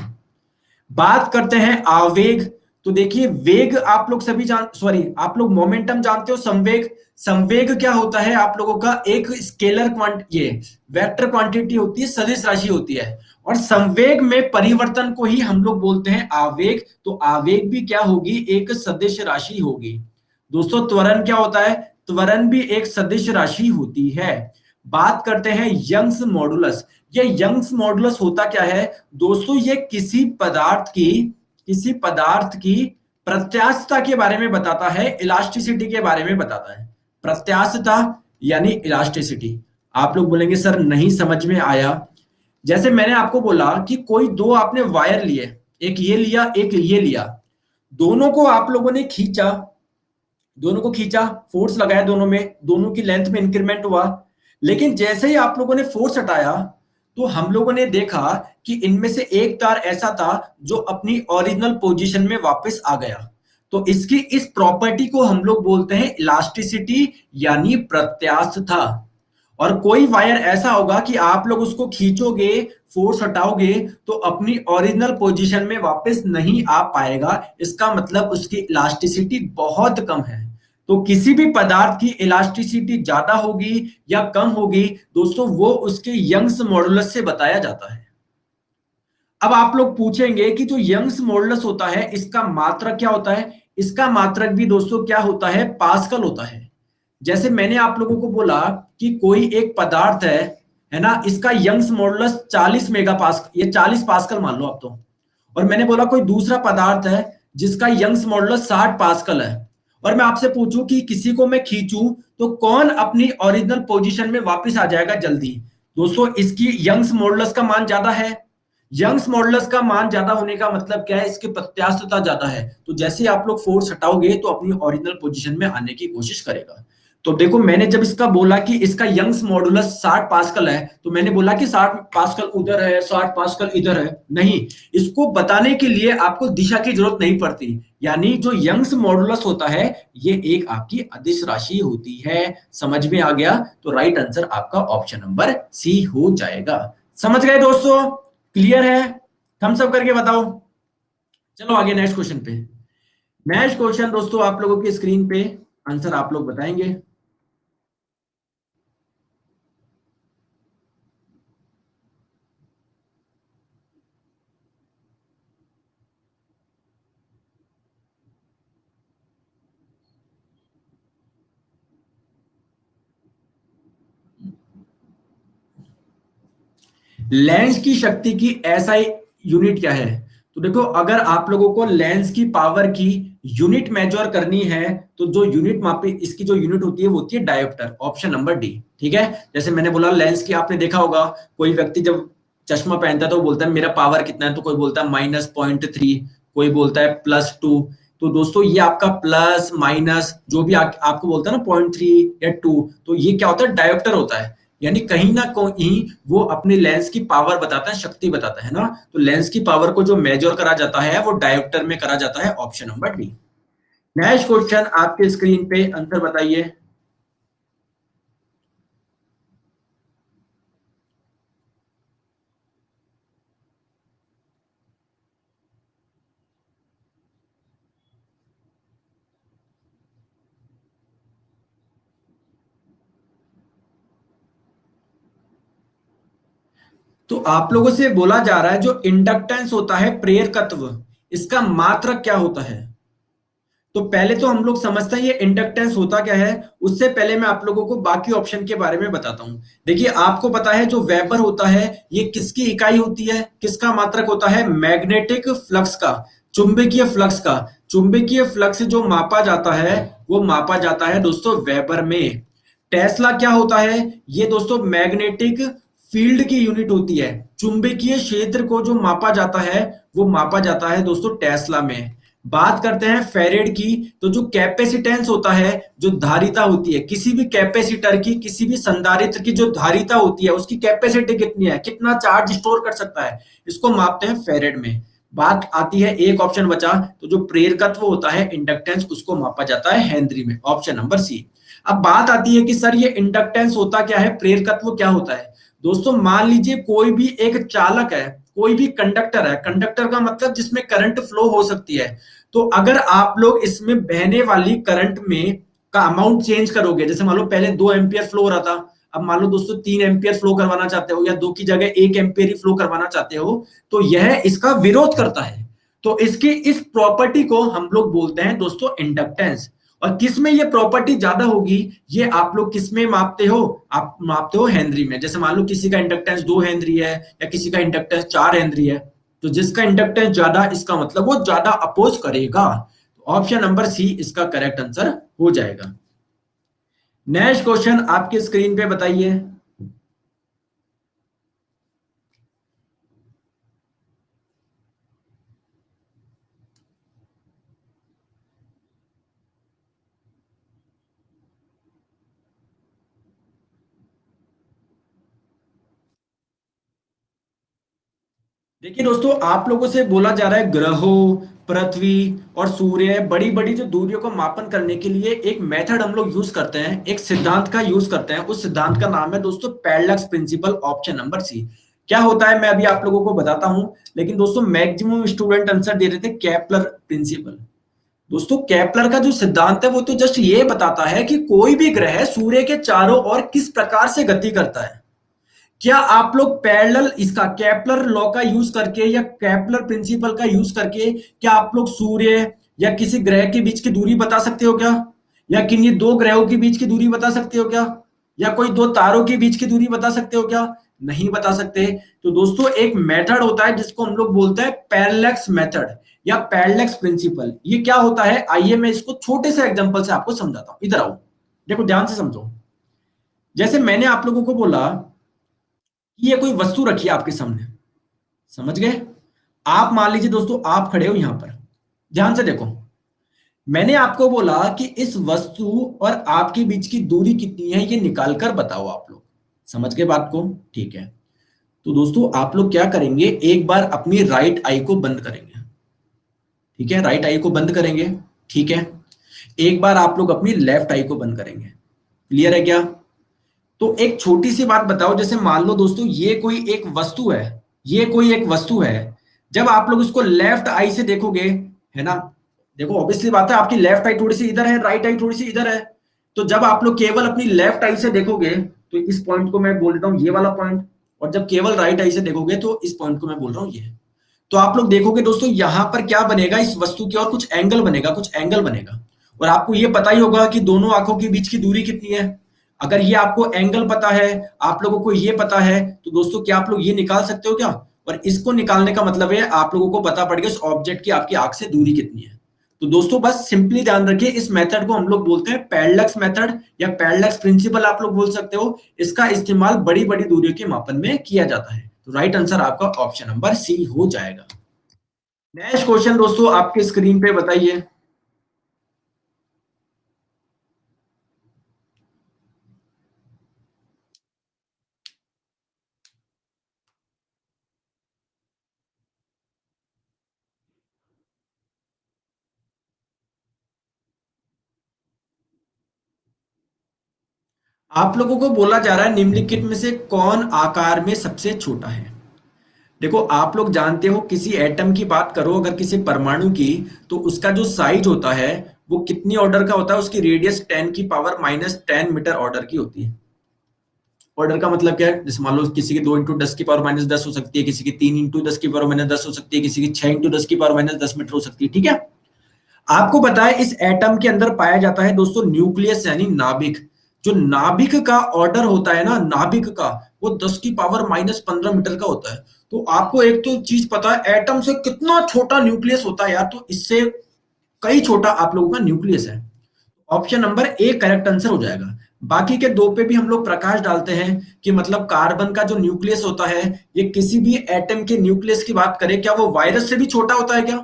बात करते हैं आवेग। तो देखिए वेग आप लोग सभी आप लोग मोमेंटम जानते हो। संवेग, संवेग क्या होता है आप लोगों का, एक स्केलर ये वेक्टर क्वांटिटी होती है, सदिश राशि होती है। और संवेग में परिवर्तन को ही हम लोग बोलते हैं आवेग। तो आवेग भी क्या होगी, एक सदिश राशि होगी। दोस्तों त्वरण क्या होता है, त्वरण भी एक सदिश राशि होती है। बात करते हैं यंग्स मॉडुलस। ये यंग्स मॉडुलस होता क्या है दोस्तों, ये किसी पदार्थ की प्रत्यास्थता के बारे में बताता है, इलास्टिसिटी के बारे में बताता है। प्रत्यास्थता यानी इलास्टिसिटी। आप लोग बोलेंगे सर नहीं समझ में आया। जैसे मैंने आपको बोला कि कोई दो आपने वायर लिए, एक ये लिया एक ये लिया, दोनों को आप लोगों ने खींचा, दोनों को खींचा, फोर्स लगाया दोनों में, दोनों की लेंथ में इंक्रीमेंट हुआ। लेकिन जैसे ही आप लोगों ने फोर्स हटाया तो हम लोगों ने देखा कि इनमें से एक तार ऐसा था जो अपनी ओरिजिनल पोजीशन में वापस आ गया। तो इसकी इस प्रॉपर्टी को हम लोग बोलते हैं इलास्टिसिटी यानी प्रत्यास्थता। और कोई वायर ऐसा होगा कि आप लोग उसको खींचोगे, फोर्स हटाओगे तो अपनी ओरिजिनल पोजीशन में वापस नहीं आ पाएगा। इसका मतलब उसकी इलास्टिसिटी बहुत कम है। तो किसी भी पदार्थ की इलास्टिसिटी ज्यादा होगी या कम होगी दोस्तों, वो उसके यंग्स मॉडुलस से बताया जाता है। अब आप लोग पूछेंगे कि जो यंग्स मॉडुलस होता है इसका मात्रक क्या होता है? इसका मात्रक भी दोस्तों क्या होता है, पास्कल होता है। जैसे मैंने आप लोगों को बोला कि कोई एक पदार्थ है ना, इसका यंग्स मॉडुलस 40 मेगा पास्कल, ये 40 पास्कल मान लो आप तो। और मैंने बोला कोई दूसरा पदार्थ है जिसका यंग्स मॉडुलस 60 पास्कल है, और मैं आपसे पूछूं कि किसी को मैं खींचूं तो कौन अपनी ओरिजिनल पोजीशन में वापस आ जाएगा जल्दी? दोस्तों इसकी यंग्स मॉडुलस का मान ज्यादा है। यंग्स मॉडुलस का मान ज्यादा होने का मतलब क्या है, इसकी प्रत्यास्थता ज्यादा है। तो जैसे आप लोग फोर्स हटाओगे तो अपनी ओरिजिनल पोजीशन में आने की कोशिश करेगा। तो देखो मैंने जब इसका बोला कि इसका यंग्स मॉडुलस 60 पास्कल है, तो मैंने बोला कि 60 पास्कल उधर है 60 पास्कल इधर है, नहीं। इसको बताने के लिए आपको दिशा की जरूरत नहीं पड़ती। यानी जो यंग्स मॉडुलस होता है ये एक आपकी अदिश राशि होती है। समझ में आ गया? तो राइट आंसर आपका ऑप्शन नंबर सी हो जाएगा। समझ गए दोस्तों? क्लियर है? थम्स अप करके बताओ। चलो आगे नेक्स्ट क्वेश्चन पे। नेक्स्ट क्वेश्चन दोस्तों आप लोगों की स्क्रीन पे आंसर आप लोग बताएंगे। लेंस की शक्ति की एसआई यूनिट क्या है? तो देखो अगर आप लोगों को लेंस की पावर की यूनिट मेजर करनी है तो जो यूनिट मापी, इसकी जो यूनिट होती है वो होती है डायोप्टर, ऑप्शन नंबर डी। ठीक है, जैसे मैंने बोला लेंस की आपने देखा होगा, कोई व्यक्ति जब चश्मा पहनता है तो बोलता है मेरा पावर कितना है, तो कोई बोलता है -0.3, कोई बोलता है +2। तो दोस्तों ये आपका प्लस माइनस जो भी आपको बोलता है ना 0.3 या 2, तो ये क्या होता है, डायोप्टर होता है। यानी कहीं ना कहीं वो अपने लेंस की पावर बताता है, शक्ति बताता है ना। तो लेंस की पावर को जो मेजर करा जाता है वो डायोप्टर में करा जाता है, option number D. Next question आपके स्क्रीन पे आंसर बताइए। तो आप लोगों से बोला जा रहा है जो इंडक्टेंस होता है, प्रेरकत्व, इसका मात्रक क्या होता है? तो पहले तो हम लोग समझते हैं ये इंडक्टेंस होता क्या है। उससे पहले मैं आप लोगों को बाकी ऑप्शन के बारे में बताता हूं। देखिए आपको पता है जो वेबर होता है ये किसकी इकाई होती है, किसका मात्रक होता है? मैग्नेटिक फ्लक्स का, चुंबकीय फ्लक्स का। चुंबकीय फ्लक्स जो मापा जाता है वो मापा जाता है दोस्तों वेबर में। टेस्ला क्या होता है? ये दोस्तों मैग्नेटिक फील्ड की यूनिट होती है। चुंबकीय क्षेत्र को जो मापा जाता है वो मापा जाता है दोस्तों टेस्ला में। बात करते हैं फेरेड की, तो जो कैपेसिटेंस होता है, जो धारिता होती है किसी भी कैपेसिटर की, किसी भी संधारित्र की जो धारिता होती है उसकी कैपेसिटी कितनी है, कितना चार्ज स्टोर कर सकता है, इसको मापते हैं फेरेड में। बात आती है, एक ऑप्शन बचा, तो जो प्रेरकत्व होता है इंडक्टेंस उसको मापा जाता है हेनरी में, ऑप्शन नंबर सी। अब बात आती है कि सर ये इंडक्टेंस होता क्या है, प्रेरकत्व क्या होता है। दोस्तों मान लीजिए कोई भी एक चालक है, कोई भी कंडक्टर है, कंडक्टर का मतलब जिसमें करंट फ्लो हो सकती है, तो अगर आप लोग इसमें बहने वाली करंट में का अमाउंट चेंज करोगे, जैसे मान लो पहले 2 एम्पियर फ्लो हो रहा था, अब मान लो दोस्तों 3 एम्पियर फ्लो करवाना चाहते हो, या 2 की जगह 1 एम्पियर ही फ्लो करवाना चाहते हो, तो यह इसका विरोध करता है। तो इसकी इस प्रॉपर्टी को हम लोग बोलते हैं दोस्तों इंडक्टेंस। और किस में ये प्रॉपर्टी ज्यादा होगी, ये आप लोग किस में मापते हो, आप मापते हो हेनरी में। जैसे मान लो किसी का इंडक्टेंस 2 हेनरी है, या किसी का इंडक्टेंस 4 हेनरी है, तो जिसका इंडक्टेंस ज्यादा, इसका मतलब वो ज्यादा अपोज करेगा। ऑप्शन नंबर सी इसका करेक्ट आंसर हो जाएगा। नेक्स्ट क्वेश्चन आपके स्क्रीन पे बताइए। देखिए दोस्तों, आप लोगों से बोला जा रहा है ग्रहों, पृथ्वी और सूर्य, बड़ी बड़ी जो दूरियों को मापन करने के लिए एक मेथड हम लोग यूज करते हैं, एक सिद्धांत का यूज करते हैं। उस सिद्धांत का नाम है दोस्तों parallax principle, option number C. क्या होता है मैं अभी आप लोगों को बताता हूं, लेकिन दोस्तों मैक्सिमम स्टूडेंट आंसर दे रहे थे केपलर प्रिंसिपल। दोस्तों केपलर का जो सिद्धांत है वो तो जस्ट ये बताता है कि कोई भी ग्रह सूर्य के चारों ओर किस प्रकार से गति करता है। क्या आप लोग पैरेलल इसका केपलर लॉ का यूज करके या केपलर प्रिंसिपल का यूज करके क्या आप लोग सूर्य या किसी ग्रह के बीच की दूरी बता सकते हो क्या, या किन्हीं दो ग्रहों के बीच की दूरी बता सकते हो क्या, या कोई दो तारों के बीच की दूरी बता सकते हो क्या, नहीं बता सकते। तो दोस्तों एक मेथड होता है जिसको हम लोग बोलते हैं पैरेलैक्स मेथड या पैरेलैक्स प्रिंसिपल। ये क्या होता है, आइए मैं इसको छोटे से एग्जांपल से आपको समझाता हूं, इधर आओ, देखो ध्यान से समझो। जैसे मैंने आप लोगों को बोला कि ये कोई वस्तु रखी है आपके सामने, समझ गए। आप मान लीजिए दोस्तों आप खड़े हो यहां पर, ध्यान से देखो। मैंने आपको बोला कि इस वस्तु और आपके बीच की दूरी कितनी है ये निकाल कर बताओ आप लोग, समझ गए बात को, ठीक है। तो दोस्तों आप लोग क्या करेंगे, एक बार अपनी राइट आई को बंद करेंगे, ठीक है, राइट आई को बंद करेंगे, ठीक है। एक बार आप लोग अपनी लेफ्ट आई को बंद करेंगे, क्लियर है क्या। तो एक छोटी सी बात बताओ, जैसे मान लो दोस्तों ये कोई एक वस्तु है, ये कोई एक वस्तु है, जब आप लोग इसको लेफ्ट आई से देखोगे, है ना, देखो ऑब्वियसली बात है आपकी लेफ्ट आई थोड़ी सी इधर है, राइट आई थोड़ी सी इधर है, तो जब आप लोग केवल अपनी लेफ्ट आई से देखोगे तो इस पॉइंट को मैं बोल देता हूं ये वाला पॉइंट, और जब केवल राइट आई से देखोगे तो इस पॉइंट को मैं बोल रहा हूं ये। तो आप लोग देखोगे दोस्तों यहां पर क्या बनेगा, इस वस्तु की और कुछ एंगल बनेगा, कुछ एंगल बनेगा। और आपको ये पता ही होगा कि दोनों आंखों के बीच की दूरी कितनी है। अगर ये आपको एंगल पता है, आप लोगों को ये पता है, तो दोस्तों क्या आप लोग ये निकाल सकते हो क्या। और इसको निकालने का मतलब है आप लोगों को पता पड़ गया उस ऑब्जेक्ट की आपकी आंख से दूरी कितनी है। तो दोस्तों बस सिंपली ध्यान रखिए, इस मेथड को हम लोग बोलते हैं पैरेलैक्स मेथड या पैरेलैक्स प्रिंसिपल आप लोग बोल सकते हो। इसका इस्तेमाल बड़ी बड़ी दूरियों के मापन में किया जाता है। तो राइट आंसर आपका ऑप्शन नंबर सी हो जाएगा। नेक्स्ट क्वेश्चन दोस्तों आपके स्क्रीन पे बताइए। आप लोगों को बोला जा रहा है निम्नलिखित में से कौन आकार में सबसे छोटा है। देखो आप लोग जानते हो किसी एटम की बात करो, अगर किसी परमाणु की, तो उसका जो साइज होता है वो कितनी ऑर्डर का होता है, उसकी रेडियस 10⁻⁻10 मीटर ऑर्डर की होती है। ऑर्डर का मतलब क्या है, जैसे मान लो किसी की 2 × 10⁻⁻10 हो सकती है, किसी की 3 × 10⁻⁻10 हो सकती है, किसी की 6 × 10⁻⁻10 मीटर हो सकती है, ठीक है। आपको पता है इस एटम के अंदर पाया जाता है दोस्तों न्यूक्लियस यानी नाभिक। जो नाभिक का ऑर्डर होता है ना, नाभिक का, वो 10⁻⁻15 मीटर का होता है। तो आपको एक तो चीज पता है एटम से कितना छोटा न्यूक्लियस होता है यार, तो इससे कई छोटा आप लोगों का न्यूक्लियस है। Option number A correct answer हो जाएगा। बाकी के दो पे भी हम लोग प्रकाश डालते हैं कि मतलब कार्बन का जो न्यूक्लियस होता है, ये किसी भी एटम के न्यूक्लियस की बात करें, क्या वो वायरस से भी छोटा होता है क्या,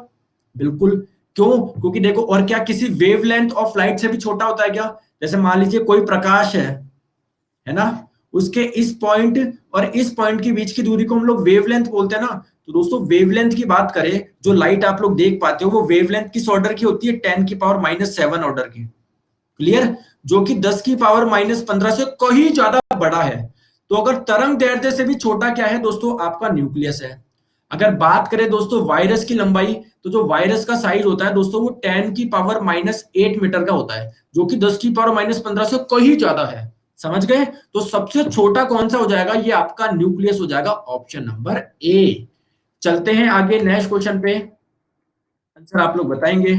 बिल्कुल। क्यों? क्योंकि देखो, और क्या किसी वेवलेंथ ऑफ लाइट से भी छोटा होता है क्या? जैसे मान लीजिए कोई प्रकाश है ना, उसके इस पॉइंट और इस पॉइंट के बीच की दूरी को हम लोग वेवलेंथ बोलते हैं ना। तो दोस्तों वेवलेंथ की बात करें, जो लाइट आप लोग देख पाते हो वो वेवलेंथ किस ऑर्डर की होती है? 10⁻⁻7 ऑर्डर की। क्लियर? जो कि 10⁻⁻15 से कहीं ज्यादा बड़ा है। तो अगर तरंग दैर्ध्य से भी छोटा क्या है दोस्तों? आपका न्यूक्लियस है। अगर बात करें दोस्तों वायरस की लंबाई, तो जो वायरस का साइज होता है दोस्तों वो 10⁻⁻8 मीटर का होता है, जो कि 10⁻15 से कहीं ज्यादा है। समझ गए? तो सबसे छोटा कौन सा हो जाएगा? ये आपका न्यूक्लियस हो जाएगा, ऑप्शन नंबर ए। चलते हैं आगे नेक्स्ट क्वेश्चन पे, आंसर आप लोग बताएंगे।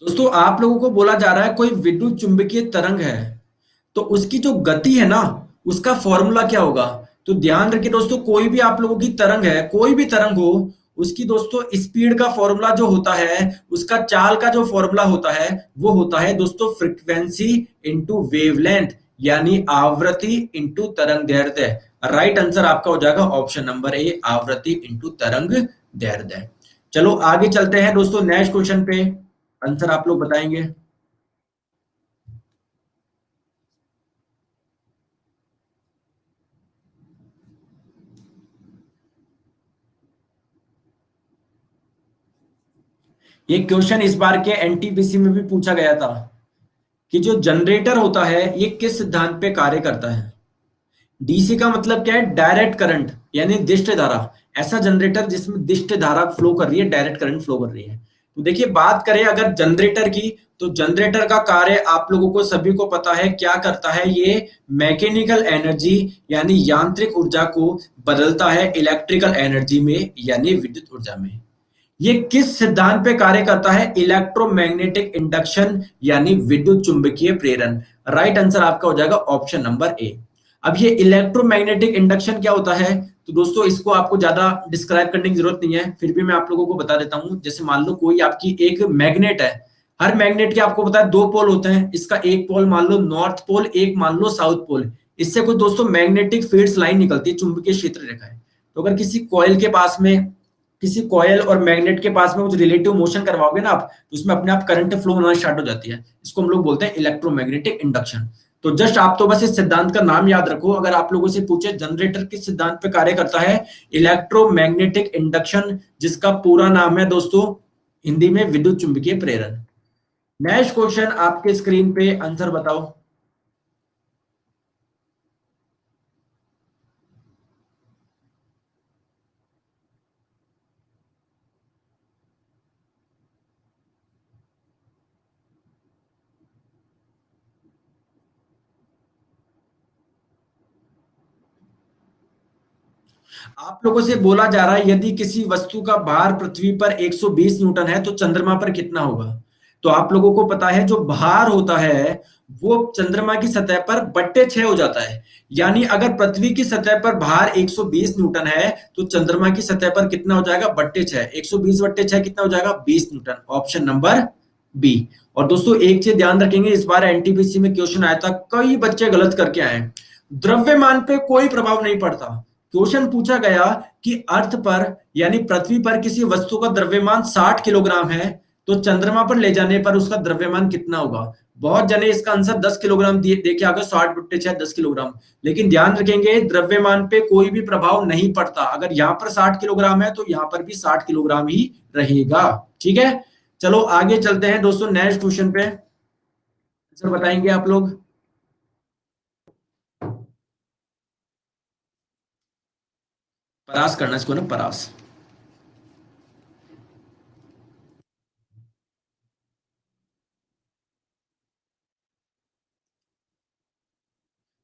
दोस्तों आप लोगों को बोला जा रहा है कोई विद्युत चुंबकीय तरंग है, तो उसकी जो गति है ना, उसका फॉर्मूला क्या होगा? तो ध्यान रखिए दोस्तों, कोई भी आप लोगों की तरंग है, कोई भी तरंग हो, उसकी दोस्तों स्पीड का फॉर्मूला जो होता है, उसका चाल का जो फॉर्मूला होता है, वो होता है दोस्तों फ्रीक्वेंसी इंटू वेवलेंथ, यानी आवृत्ति इंटू तरंग दैर्ध्य। राइट आंसर आपका हो जाएगा ऑप्शन नंबर ए, आवृत्ति इंटू तरंग दैर्ध्य। चलो आगे चलते हैं दोस्तों नेक्स्ट क्वेश्चन पे, आंसर आप लोग बताएंगे। ये क्वेश्चन इस बार के एनटीपीसी में भी पूछा गया था कि जो जनरेटर होता है ये किस सिद्धांत पे कार्य करता है। डीसी का मतलब क्या है? डायरेक्ट करंट, यानी दिष्ट धारा। ऐसा जनरेटर जिसमें दिष्ट धारा फ्लो कर रही है, डायरेक्ट करंट फ्लो कर रही है। तो देखिए बात करें अगर जनरेटर की, तो जनरेटर का कार्य आप लोगों को सभी को पता है क्या करता है? ये मैकेनिकल एनर्जी यानी यांत्रिक ऊर्जा को बदलता है इलेक्ट्रिकल एनर्जी में यानी विद्युत ऊर्जा में। ये किस सिद्धांत पे कार्य करता है? इलेक्ट्रोमैग्नेटिक इंडक्शन यानी विद्युत चुंबकीय प्रेरण। राइट आंसर आपका हो जाएगा ऑप्शन नंबर ए। अब ये इलेक्ट्रोमैग्नेटिक इंडक्शन क्या होता है? तो दोस्तों इसको आपको ज्यादा डिस्क्राइब करने की जरूरत नहीं है, फिर भी मैं आप लोगों को बता देता हूं। जैसे मान लो कोई आपकी एक मैग्नेट है, हर मैग्नेट के आपको पता है दो पोल होते हैं, इसका एक पोल मान लो नॉर्थ पोल, एक मान लो साउथ पोल। इससे कुछ दोस्तों मैग्नेटिक फील्ड्स लाइन निकलती है, चुंबकीय क्षेत्र रेखा है। तो अगर किसी कॉइल के पास में, किसी कॉयल और मैग्नेट के पास में कुछ रिलेटिव मोशन करवाओगे ना आप, तो उसमें अपने आप करंट फ्लो होना स्टार्ट हो जाती है। इसको हम लोग बोलते हैं इलेक्ट्रोमैग्नेटिक इंडक्शन। तो जस्ट आप तो बस इस सिद्धांत का नाम याद रखो। अगर आप लोगों से पूछे जनरेटर किस सिद्धांत पे कार्य करता है, इलेक्ट्रोमैग्नेटिक इंडक्शन, जिसका पूरा नाम है दोस्तों हिंदी में विद्युत चुंबकीय प्रेरण। नेक्स्ट क्वेश्चन आपके स्क्रीन पे, आंसर बताओ। आप लोगों से बोला जा रहा है यदि किसी वस्तु का भार पृथ्वी पर 120 न्यूटन है तो चंद्रमा पर कितना होगा? तो आप लोगों को पता है जो भार होता है वो चंद्रमा की सतह पर बट्टे 6 हो जाता है। यानी अगर पृथ्वी की सतह पर भार 120 न्यूटन है तो चंद्रमा की सतह पर कितना हो जाएगा? बट्टे 6। 120 बट्टे 6 कितना हो जाएगा? 20 न्यूटन। Option number B. और दोस्तों एक चीज ध्यान रखेंगे, इस बार एनटीपीसी में क्वेश्चन आया था, कई बच्चे गलत करके आए। द्रव्यमान पे कोई प्रभाव नहीं पड़ता। क्वेश्चन पूछा गया कि अर्थ पर यानी पृथ्वी पर किसी वस्तु का द्रव्यमान 60 किलोग्राम है, तो चंद्रमा पर ले जाने पर उसका द्रव्यमान कितना होगा? बहुत जने इसका आंसर 10 किलोग्राम दिए देखे आगे, 60 बट्टे 6 10 किलोग्राम। लेकिन ध्यान रखेंगे द्रव्यमान पे कोई भी प्रभाव नहीं पड़ता। अगर यहाँ पर 60 किलोग्राम है तो यहाँ पर भी 60 किलोग्राम ही रहेगा। ठीक है, चलो आगे चलते हैं दोस्तों नेक्स्ट क्वेश्चन पे, आंसर बताएंगे आप लोग। परास करना इसको ना, परास।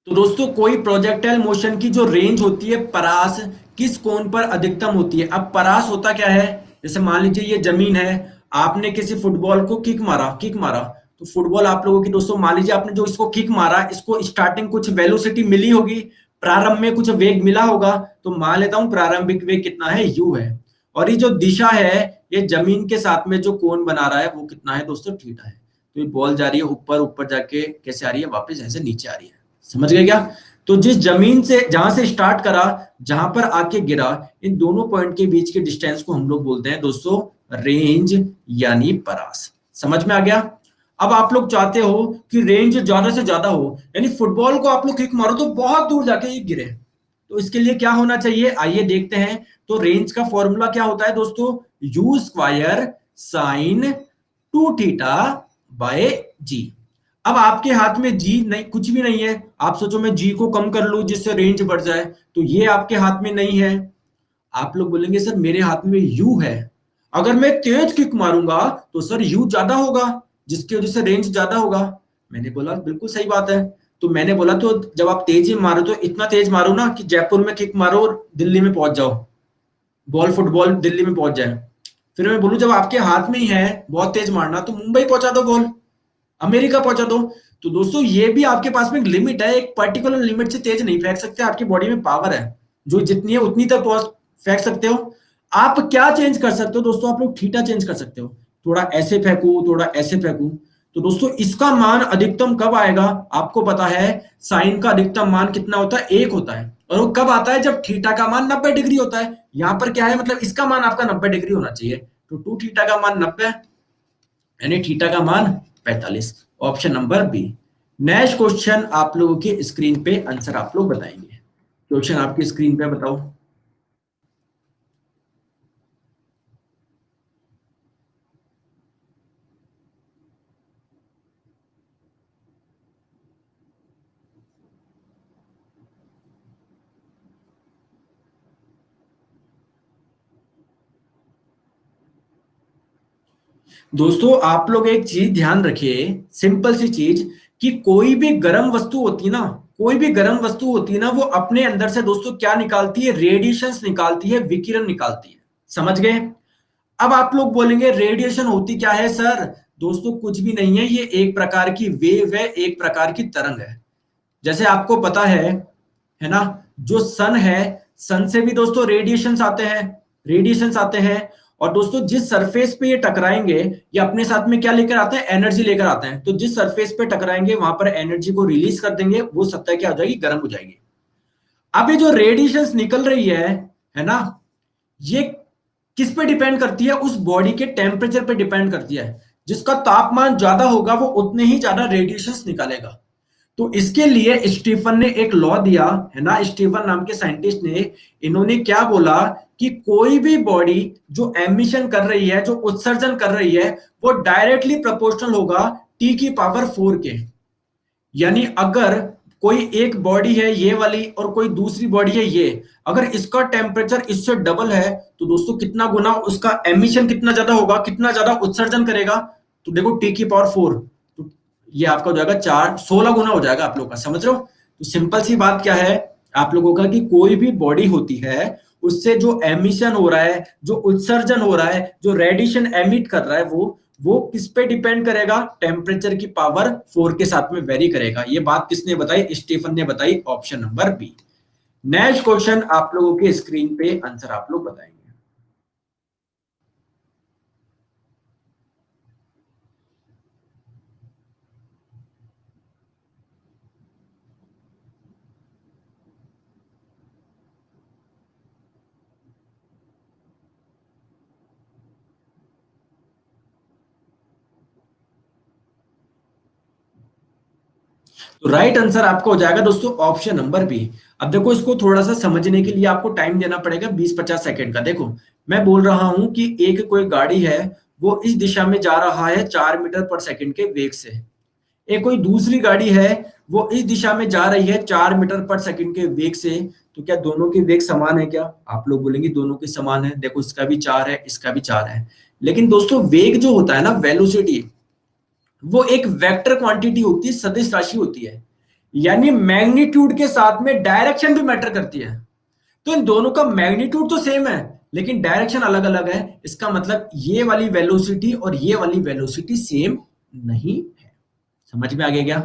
तो दोस्तों कोई प्रोजेक्टाइल मोशन की जो रेंज होती है परास, किस कोण पर अधिकतम होती है? अब परास होता क्या है? जैसे मान लीजिए ये जमीन है, आपने किसी फुटबॉल को किक मारा। तो फुटबॉल आप लोगों की दोस्तों मान लीजिए आपने जो इसको किक मारा, इसको स्टार्टिंग कुछ वेलोसिटी मिली होगी, प्रारंभ में कुछ वेग मिला होगा, तो मान लेता हूं प्रारंभिक वेग कितना है, u है। और ये जो दिशा है, ये जमीन के साथ में जो कोण बना रहा है वो कितना है दोस्तों, थीटा है। तो ये बॉल जा रही है ऊपर, ऊपर जाके कैसे आ रही है, वापस ऐसे नीचे आ रही है। समझ गए क्या? तो जिस जमीन से जहां से स्टार्ट करा, जहां पर आके गिरा, इन दोनों पॉइंट के बीच के डिस्टेंस को हम लोग बोलते हैं दोस्तों रेंज यानी परास। समझ में आ गया? अब आप लोग चाहते हो कि रेंज ज्यादा से ज्यादा हो, यानी फुटबॉल को आप लोग किक मारो तो बहुत दूर जाके ये गिरे, तो इसके लिए क्या होना चाहिए, आइए देखते हैं। तो रेंज का फॉर्मूला क्या होता है दोस्तों, u square sine 2 theta by g. अब आपके हाथ में जी नहीं, कुछ भी नहीं है। आप सोचो मैं जी को कम कर लूं जिससे रेंज बढ़ जाए, तो ये आपके हाथ में नहीं है। आप लोग बोलेंगे सर मेरे हाथ में यू है, अगर मैं तेज किक मारूंगा तो सर यू ज्यादा होगा, जिसकी वजह से रेंज ज्यादा होगा। मैंने बोला बिल्कुल सही बात है। तो मैंने बोला तो जब आप तेज मारो तो इतना तेज मारो ना कि जयपुर में किक मारो और दिल्ली में पहुंच जाओ, बॉल फुटबॉल दिल्ली में पहुंच जाए। फिर मैं बोलूं जब आपके हाथ में ही है बहुत तेज मारना, तो मुंबई पहुंचा दो बॉल, अमेरिका पहुंचा दो। तो दोस्तों ये भी आपके पास में एक लिमिट है, एक पर्टिकुलर लिमिट से तेज नहीं फेंक सकते, आपकी बॉडी में पावर है जो जितनी है उतनी तक पहुंच फेंक सकते हो। आप क्या चेंज कर सकते हो दोस्तों, आप लोग थीटा चेंज कर सकते हो, थोड़ा ऐसे फेंकू थोड़ा ऐसे फेंकू। तो दोस्तों इसका मान अधिकतम कब आएगा, आपको पता है साइन का अधिकतम मान कितना होता है, 1 होता है। और वो कब आता है, जब थीटा का मान 90 डिग्री होता है। यहां पर क्या है, मतलब इसका मान आपका 90 डिग्री होना चाहिए, तो 2 थीटा का मान 90, यानी थीटा का मान 45। Option number B. Next question आप लोगों की स्क्रीन पे आंसर आप लोग बताएंगे। क्वेश्चन आपकी स्क्रीन पे बताओ। दोस्तों आप लोग एक चीज ध्यान रखिए, सिंपल सी चीज, कि कोई भी गर्म वस्तु होती है ना, कोई भी गर्म वस्तु होती है ना, वो अपने अंदर से दोस्तों क्या निकालती है, रेडिएशंस निकालती है, विकिरण निकालती है। समझ गए? अब आप लोग बोलेंगे रेडिएशन होती क्या है सर, दोस्तों कुछ भी नहीं है, ये एक प्रकार की वेव है, एक प्रकार की तरंग है। जैसे आपको पता है ना, जो सन है, सन से भी दोस्तों रेडिएशंस आते हैं, रेडिएशंस आते हैं। और दोस्तों जिस सरफेस पे ये टकराएंगे, ये अपने साथ में क्या लेकर आते हैं, एनर्जी लेकर आते हैं। तो जिस सरफेस पे टकराएंगे वहां पर एनर्जी को रिलीज कर देंगे, वो सतह क्या हो जाएगी, गर्म हो जाएगी। अब ये जो रेडिएशंस निकल रही है ना, ये किस पे डिपेंड करती है, उस बॉडी के टेम्परेचर पे डिपेंड करती है। जिसका तापमान ज्यादा होगा वो उतने ही ज्यादा रेडिएशंस निकालेगा। तो इसके लिए स्टीफन ने एक लॉ दिया है ना, स्टीफन नाम के साइंटिस्ट ने, इन्होंने क्या बोला कि कोई भी बॉडी जो एमिशन कर रही है, जो उत्सर्जन कर रही है, वो डायरेक्टली प्रोपोर्शनल होगा टी की पावर 4 के। यानी अगर कोई एक बॉडी है ये वाली और कोई दूसरी बॉडी है ये, अगर इसका टेम्परेचर इससे डबल है, तो दोस्तों कितना गुना उसका एमिशन कितना ज्यादा होगा, कितना ज्यादा उत्सर्जन करेगा, तो देखो टी की पावर 4, तो ये आपका हो जाएगा 16 गुना हो जाएगा आप लोग का। समझ रहे हो? तो सिंपल सी बात क्या है आप लोगों का, कि कोई भी बॉडी होती है उससे जो एमिशन हो रहा है, जो उत्सर्जन हो रहा है, जो रेडिएशन एमिट कर रहा है, वो किस पे डिपेंड करेगा, टेम्परेचर की पावर 4 के साथ में वेरी करेगा। ये बात किसने बताई, स्टीफन ने बताई। Option number B. Next question आप लोगों के स्क्रीन पे आंसर आप लोग बताएंगे। तो राइट आंसर आपका हो जाएगा दोस्तों ऑप्शन नंबर बी। अब देखो इसको थोड़ा सा समझने के लिए आपको टाइम देना पड़ेगा 20-50 सेकंड का। देखो मैं बोल रहा हूं कि एक कोई गाड़ी है, वो इस दिशा में जा रहा है 4 मीटर पर सेकंड के वेग से। एक कोई दूसरी गाड़ी है, वो इस दिशा में जा रही है 4 मीटर पर सेकंड के वेग से। तो क्या दोनों के वेग समान है क्या? आप लोग बोलेंगे दोनों के समान है, देखो इसका भी 4 है, इसका भी 4 है। लेकिन दोस्तों वेग जो होता है ना, वेलोसिटी, वो एक वेक्टर क्वांटिटी होती है, सदिश राशि होती है। यानी मैग्नीट्यूड के साथ में डायरेक्शन भी मैटर करती है। तो इन दोनों का मैग्नीट्यूड तो सेम है, लेकिन डायरेक्शन अलग अलग है। इसका मतलब ये वाली वेलोसिटी और ये वाली वेलोसिटी सेम नहीं है। समझ में आ गया क्या?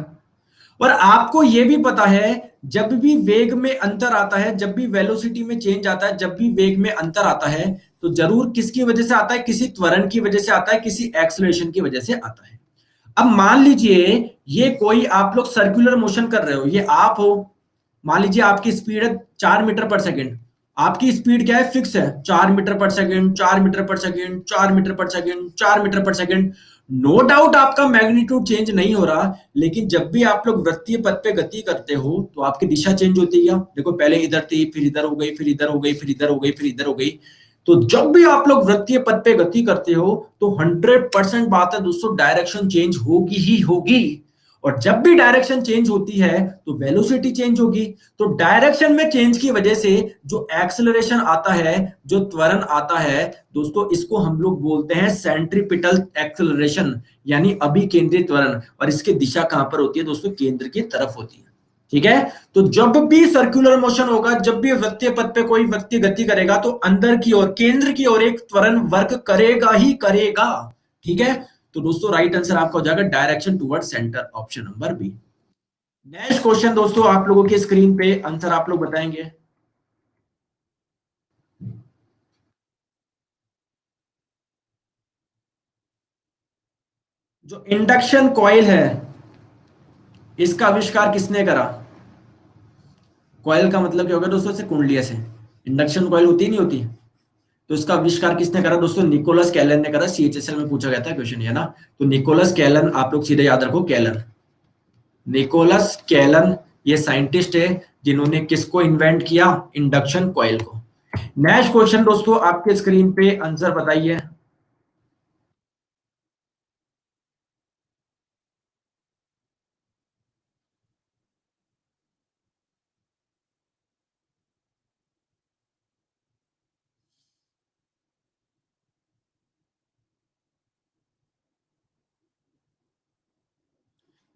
और आपको यह भी पता है, जब भी वेग में अंतर आता है, जब भी वेलोसिटी में चेंज आता है, जब भी वेग में अंतर आता है, तो जरूर किसकी वजह से आता है? किसी त्वरण की वजह से आता है, किसी एक्सलेशन की वजह से आता है। अब मान लीजिए ये कोई आप लोग सर्कुलर मोशन कर रहे हो, ये आप हो, मान लीजिए आपकी स्पीड है 4 मीटर पर सेकेंड। आपकी स्पीड क्या है? फिक्स है, 4 मीटर पर सेकेंड, 4 मीटर पर सेकेंड, 4 मीटर पर सेकेंड, 4 मीटर पर सेकेंड। नो डाउट आपका मैग्नीट्यूड चेंज नहीं हो रहा, लेकिन जब भी आप लोग वृत्तीय पथ पे गति करते हो तो आपकी दिशा चेंज होती है। देखो पहले इधर थी, फिर इधर हो गई, फिर इधर हो गई, फिर इधर हो गई, फिर इधर हो गई। तो जब भी आप लोग वृत्तीय पथ पे गति करते हो तो 100% बात है दोस्तों, डायरेक्शन चेंज होगी ही होगी। और जब भी डायरेक्शन चेंज होती है तो वेलोसिटी चेंज होगी। तो डायरेक्शन में चेंज की वजह से जो एक्सेलरेशन आता है, जो त्वरण आता है दोस्तों, इसको हम लोग बोलते हैं सेंट्रीपिटल एक्सेलरेशन, यानी अभिकेंद्रित त्वरण। और इसकी दिशा कहां पर होती है दोस्तों? केंद्र की तरफ होती है। ठीक है। तो जब भी सर्कुलर मोशन होगा, जब भी वृत्तीय पथ पे कोई व्यक्ति गति करेगा तो अंदर की ओर, केंद्र की ओर एक त्वरण वर्क करेगा ही करेगा। ठीक है। तो दोस्तों राइट आंसर आपका हो जाएगा direction toward centre, option number B. Next question दोस्तों, आप लोगों की स्क्रीन पे आंसर आप लोग बताएंगे। जो इंडक्शन कॉइल है, इसका आविष्कार किसने करा? कॉइल का मतलब क्या होगा दोस्तों? से कुंडलिया से इंडक्शन कॉइल होती नहीं होती। तो इसका आविष्कार किसने करा दोस्तों? निकोलस कैलन ने करा। सीएचएसएल में पूछा गया था क्वेश्चन, है ना। तो निकोलस कैलन, आप लोग सीधे याद रखो कैलन, निकोलस कैलन ये साइंटिस्ट है जिन्होंने किसको इन्वेंट किया? इंडक्शन कॉइल को। नेक्स्ट क्वेश्चन दोस्तों, आपके स्क्रीन पे आंसर बताइए।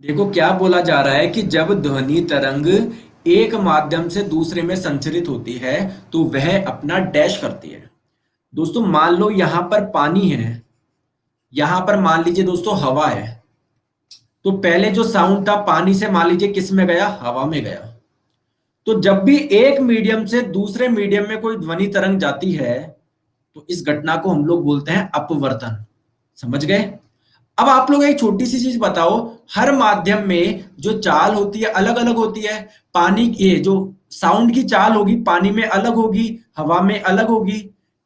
देखो क्या बोला जा रहा है कि जब ध्वनि तरंग एक माध्यम से दूसरे में संचरित होती है तो वह अपना डैश करती है। दोस्तों मान लो यहां पर पानी है, यहां पर मान लीजिए दोस्तों हवा है। तो पहले जो साउंड था पानी से मान लीजिए किस में गया? हवा में गया। तो जब भी एक मीडियम से दूसरे मीडियम में कोई ध्वनि तरंग जाती है तो इस घटना को हम लोग बोलते हैं अपवर्तन। समझ गए? अब आप लोग एक छोटी सी चीज बताओ, हर माध्यम में जो चाल होती है अलग अलग होती है। पानी की जो साउंड की चाल होगी पानी में अलग होगी, हवा में अलग होगी।